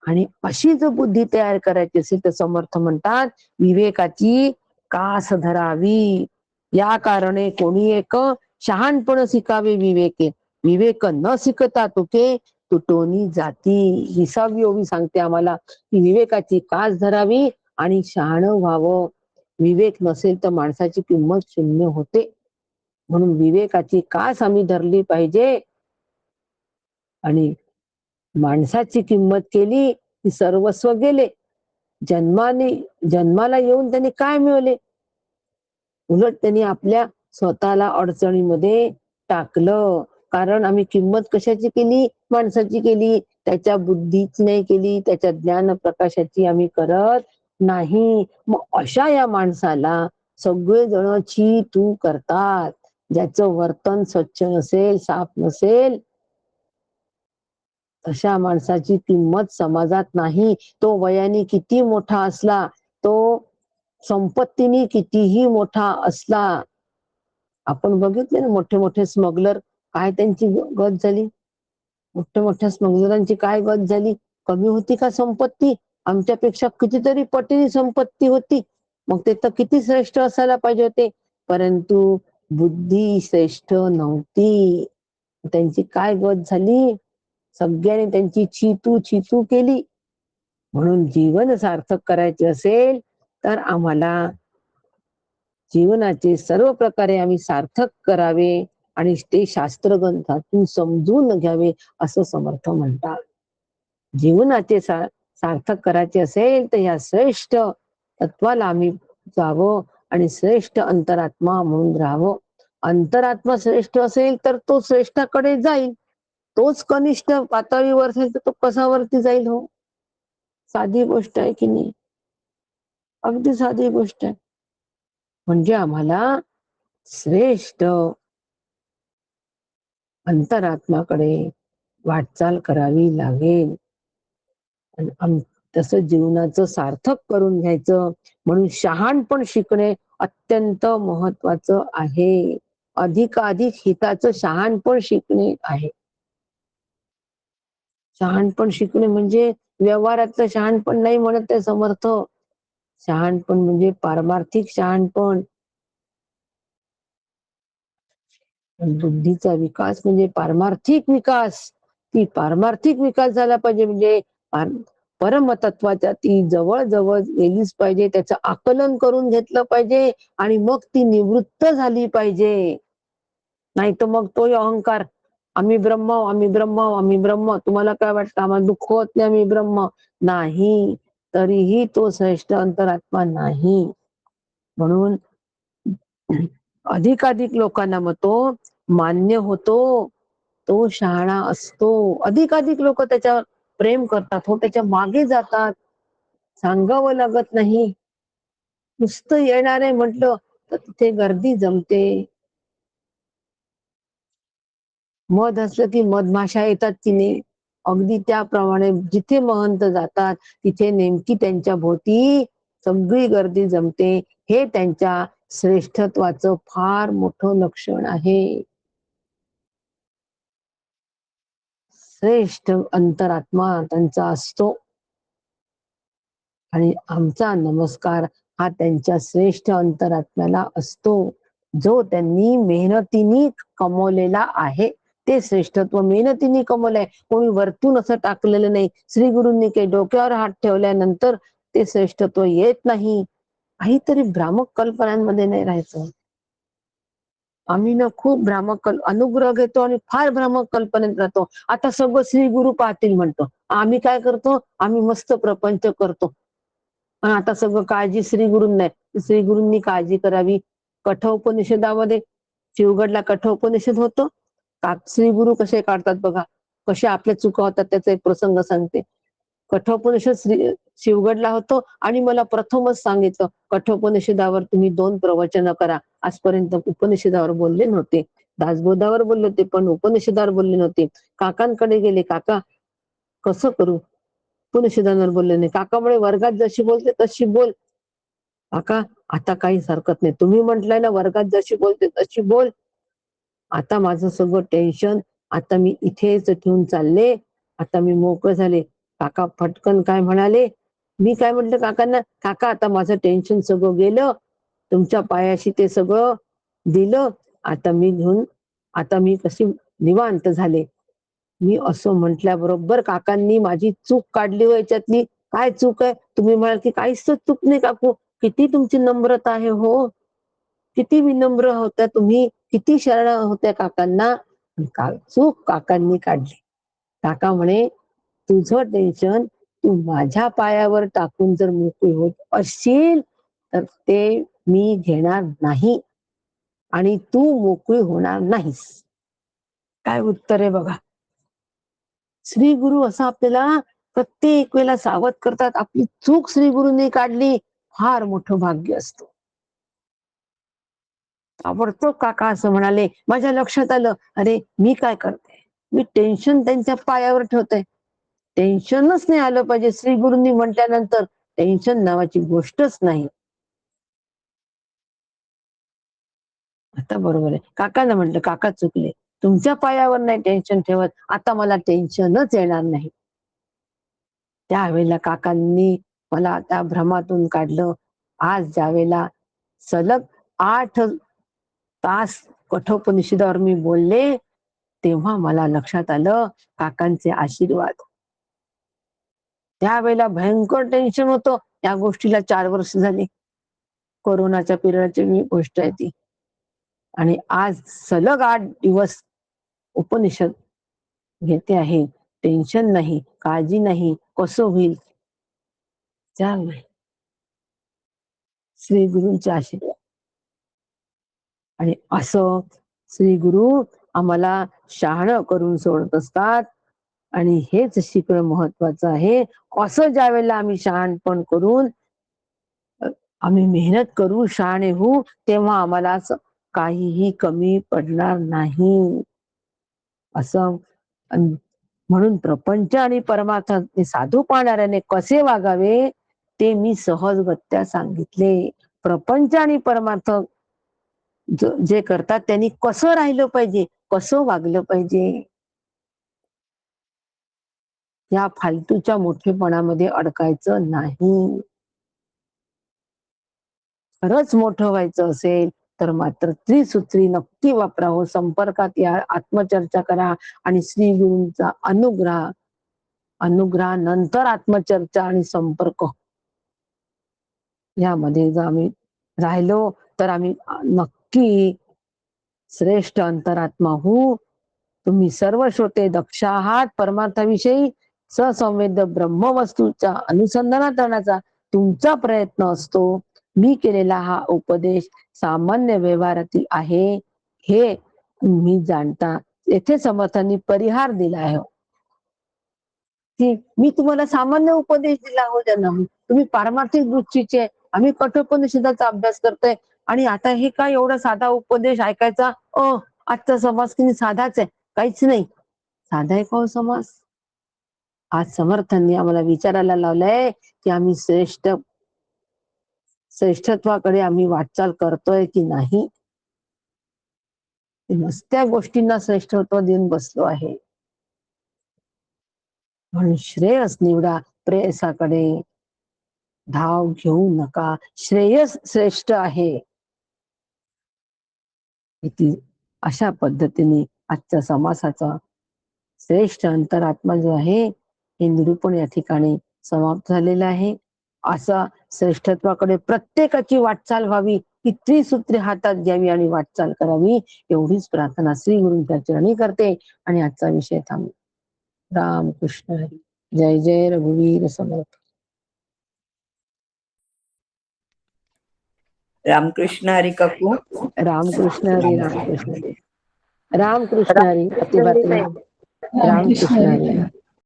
आणि अशी जर बुद्धी तयार करायची असेल तर समर्थ म्हणतात विवेकाची कास धरावी. या कारणे कोणी एक शहाणपण शिकावे विवेके, विवेक न शिकता तुके तुटोनी जाती. 20वी ओवी सांगते आम्हाला की विवेकाची कास धरावी आणि शहाणं व्हावं. विवेक नसेल तर माणसाची किंमत शून्य होते. म्हणून विवेकाची कास आम्ही धरली पाहिजे. आणि माणसाची किंमत केली की सर्वस्व गेले. जन्माला येऊन त्यांनी काय मिळवले? उलट त्यांनी आपल्या स्वतःला अडचणीमध्ये टाकलं. कारण आम्ही किंमत कशाची केली? माणसाची केली. त्याच्या बुद्धीच नाही केली, त्याच्या ज्ञान प्रकाशाची आम्ही करत नाही. मग अशा या माणसाला सगळेजण छी तू करतात. ज्याचं वर्तन स्वच्छ नसेल, साफ नसेल, तशा माणसाची किंमत समाजात नाही. तो वयाने किती मोठा असला, तो संपत्तीने कितीही मोठा असला. आपण बघितले ना मोठे मोठे स्मगलर, काय त्यांची गत झाली. मोठ्या मोठ्या स्मगलरांची काय गत झाली. कमी होती का संपत्ती? आमच्यापेक्षा कितीतरी पटीने संपत्ती होती. मग ते तर किती श्रेष्ठ असायला पाहिजे होते. परंतु बुद्धी श्रेष्ठ नव्हती. त्यांची काय गत झाली. सगळ्यांनी त्यांची चीतू केली. म्हणून जीवन सार्थक करायचे असेल तर आम्हाला जीवनाचे सर्व प्रकारे आम्ही सार्थक करावे आणि ते शास्त्रग्रंथातून समजून घ्यावे असं समर्थ म्हणतात. जीवनाचे सार्थक करायचे असेल तर या श्रेष्ठ तत्वाला आम्ही जावं आणि श्रेष्ठ अंतरात्मा म्हणून राहावं. अंतरात्मा श्रेष्ठ असेल तर तो श्रेष्ठाकडे जाईल. तोच कनिष्ठ पातळीवर असेल तर तो कशावरती जाईल हो? साधी गोष्ट आहे की नाही? अगदी साधी गोष्ट आहे. म्हणजे आम्हाला श्रेष्ठ अंतरात्माकडे वाटचाल करावी लागेल. तसं जीवनाचं सार्थक करून घ्यायचं. म्हणून शहाणपण शिकणे अत्यंत महत्वाचं आहे. अधिकाधिक हिताचं शहाणपण शिकणे आहे. शहाणपण शिकणे म्हणजे व्यवहारातलं शहाणपण नाही म्हणत आहे समर्थ. शहाणपण म्हणजे पारमार्थिक शहाणपण. बुद्धीचा विकास म्हणजे पारमार्थिक विकास. ती पारमार्थिक विकास झाला पाहिजे म्हणजे परमतत्वाच्या ती जवळ जवळ गेलीच पाहिजे. त्याचं आकलन करून घेतलं पाहिजे आणि मग ती निवृत्त झाली पाहिजे. नाही तर मग तोही अहंकार, आम्ही ब्रह्म, आम्ही ब्रह्म, आम्ही ब्रह्म. तुम्हाला काय वाटतं आम्हाला दुःख होत नाही, आम्ही ब्रह्म नाही, तरीही तो श्रेष्ठ अंतरात्मा नाही. म्हणून अधिकाधिक लोकांना मग तो मान्य होतो, तो शहाणा असतो. अधिकाधिक लोक त्याच्यावर प्रेम करतात हो, त्याच्या मागे जातात. सांगावं लागत नाही. नुसतं येणार आहे म्हटलं तर तिथे गर्दी जमते. मध असलं की मधमाशा येतात की नाही, अगदी त्याप्रमाणे जिथे महंत जातात तिथे नेमकी त्यांच्या भोवती सगळी गर्दी जमते. हे त्यांच्या श्रेष्ठत्वाचं फार मोठं लक्षण आहे. श्रेष्ठ अंतरात्मा त्यांचा असतो आणि आमचा नमस्कार हा त्यांच्या श्रेष्ठ अंतरात्म्याला असतो, जो त्यांनी मेहनतीने कमवलेला आहे. ते श्रेष्ठत्व मेहनतीने कमवलंय, कोणी वरतून असं टाकलेलं नाही. श्री गुरूंनी काही डोक्यावर हात ठेवल्यानंतर ते श्रेष्ठत्व येत नाही. काहीतरी भ्रामक कल्पनांमध्ये नाही राहायचं. आम्ही ना खूप भ्रामक अनुग्रह घेतो आणि फार भ्रामक कल्पनेत राहतो. आता सगळं श्री गुरु पाहतील म्हणतो. आम्ही काय करतो, आम्ही मस्त प्रपंच करतो. पण आता सगळं काळजी श्री गुरूंना नाही. श्री गुरूंनी काळजी करावी. कठोपनिषदामध्ये शिवगडला कठोपनिषद होतो. श्री गुरु कसे काढतात बघा, कशा आपल्या चुका होतात त्याचा एक प्रसंग सांगते. कठोपनिषद शिवगडला होतो आणि मला प्रथमच सांगितलं, कठोपनिषदावर तुम्ही 2 प्रवचन करा. आजपर्यंत उपनिषदावर बोलले नव्हते. दासबोधावर बोलले होते, पण उपनिषदावर बोलले नव्हते. काकांकडे गेले, काका कसं करू? उपनिषदांवर बोलले नाही. काका म्हणे वर्गात जशी बोलते तशी बोल. काका आता काहीच हरकत नाही. तुम्ही म्हटलंय ना वर्गात जशी बोलते तशी बोल. आता माझं सगळं टेन्शन आता मी इथेच ठेवून चालले. आता मी मोकळं झाले. काका फटकन काय म्हणाले, मी काय म्हटलं काकांना, काका आता माझं टेन्शन सगळं गेलं. तुमच्या पायाशी ते सगळं दिलं. आता मी घेऊन आता मी कशी निवांत झाले. मी असं म्हटल्याबरोबर काकांनी माझी चूक काढली हो याच्यातली. काय चूक आहे? तुम्ही म्हणाल की काहीच तर चूक नाही काकू. किती तुमची नम्रता आहे हो. किती विनम्र होत्या तुम्ही, किती शरण होत्या काकांना. चूक काकांनी काढली. काका म्हणे तुझं टेन्शन तू माझ्या पायावर टाकून जर मोकळी होत असशील तर ते मी घेणार नाही आणि तू मोकळी होणार नाहीस. काय उत्तर आहे बघा. श्री गुरु असं आपल्याला प्रत्येक वेळेला सावध करतात. आपली चूक श्री गुरूंनी काढली, फार मोठं भाग्य असतं. ताबडतोब काका असं म्हणाले, माझ्या लक्षात आलं, अरे मी काय करते, मी टेन्शन त्यांच्या पायावर ठेवते. टेन्शनच नाही आलं पाहिजे. श्री गुरूंनी म्हटल्यानंतर टेन्शन नावाची गोष्टच नाही. आता बरोबर आहे. काकांना म्हटलं, काका चुकले, तुमच्या पायावर नाही टेन्शन ठेवत, आता मला टेन्शनच येणार नाही. त्यावेळेला काकांनी मला त्या भ्रमातून काढलं. आज ज्यावेळेला सलग 8 तास कठोपनिषदावर मी बोलले, तेव्हा मला लक्षात आलं काकांचे आशीर्वाद. त्यावेळेला भयंकर टेन्शन होतं. या गोष्टीला 4 वर्ष झाली. कोरोनाच्या पिरियडची गोष्ट आहे ती. आणि आज सलग 8 दिवस उपनिषद घेते आहे. टेन्शन नाही, काळजी नाही, कसं होईल? त्यावेळी श्री गुरूंचे आशीर्वाद. आणि असं श्री गुरु आम्हाला शहाणं करून सोडत असतात. आणि हेच शिकणं महत्वाचं आहे. असं ज्या वेळेला आम्ही शहाणपण करून आम्ही मेहनत करू, शहाणे होऊ, तेव्हा आम्हाला काहीही कमी पडणार नाही. असं म्हणून प्रपंच आणि परमार्थात साधू पाहणाऱ्याने कसे वागावे ते मी सहजगत्या सांगितले. प्रपंच आणि परमार्थ जे करतात त्यांनी कसं राहिलं पाहिजे, कसं वागलं पाहिजे, या फालतूच्या मोठेपणामध्ये अडकायचं नाही. खरंच मोठं व्हायचं असेल तर मात्र त्रिसूत्री नक्की वापरावं. संपर्कात या, आत्मचर्चा करा आणि श्री गुरूंचा अनुग्रहानंतर आत्मचर्चा आणि संपर्क यामध्ये जर आम्ही राहिलो तर आम्ही नक्की श्रेष्ठ अंतरात्मा होऊ. तुम्ही सर्व श्रोते दक्ष आहात. परमार्थाविषयी ससंवेद ब्रह्मवस्तूच्या अनुसंधानात राहण्याचा तुमचा प्रयत्न असतो. मी केलेला हा उपदेश सामान्य व्यवहारातील आहे हे तुम्ही जाणता. येथे समर्थांनी परिहार दिला आहे की मी तुम्हाला सामान्य उपदेश दिला हो ज्यांना तुम्ही पारमार्थिक दृष्टीचे, आम्ही कठोपनिषदाचा अभ्यास करतोय आणि आता हे काय एवढा साधा उपदेश ऐकायचा? आजचा समाज किती साधाच आहे. काहीच नाही साधा आहे का समाज? आज समर्थांनी आम्हाला विचारायला लावलंय की आम्ही श्रेष्ठत्वाकडे आम्ही वाटचाल करतोय की नाही. नुसत्या गोष्टींना श्रेष्ठत्व देऊन बसलो आहे. म्हणून श्रेयस निवडा, प्रेयसाकडे धाव घेऊ नका. श्रेयस श्रेष्ठ आहे. अशा पद्धतीने आजच्या समासाचा श्रेष्ठ अंतरात्मा जो आहे हे निरूपण या ठिकाणी समाप्त झालेलं आहे. असा श्रेष्ठत्वाकडे प्रत्येकाची वाटचाल व्हावी, ही त्रिसूत्री हातात घ्यावी आणि वाटचाल करावी, एवढीच प्रार्थना श्री गुरूंच्या चरणी करते आणि आजचा विषय थांबतो. रामकृष्ण हरी. जय जय रघुवीर समर्थ. रामकृष्ण हरी काकू. रामकृष्ण हरी. रामकृष्ण हरी. रामकृष्ण हरी. प्रतिभाताई. रामकृष्ण हरी.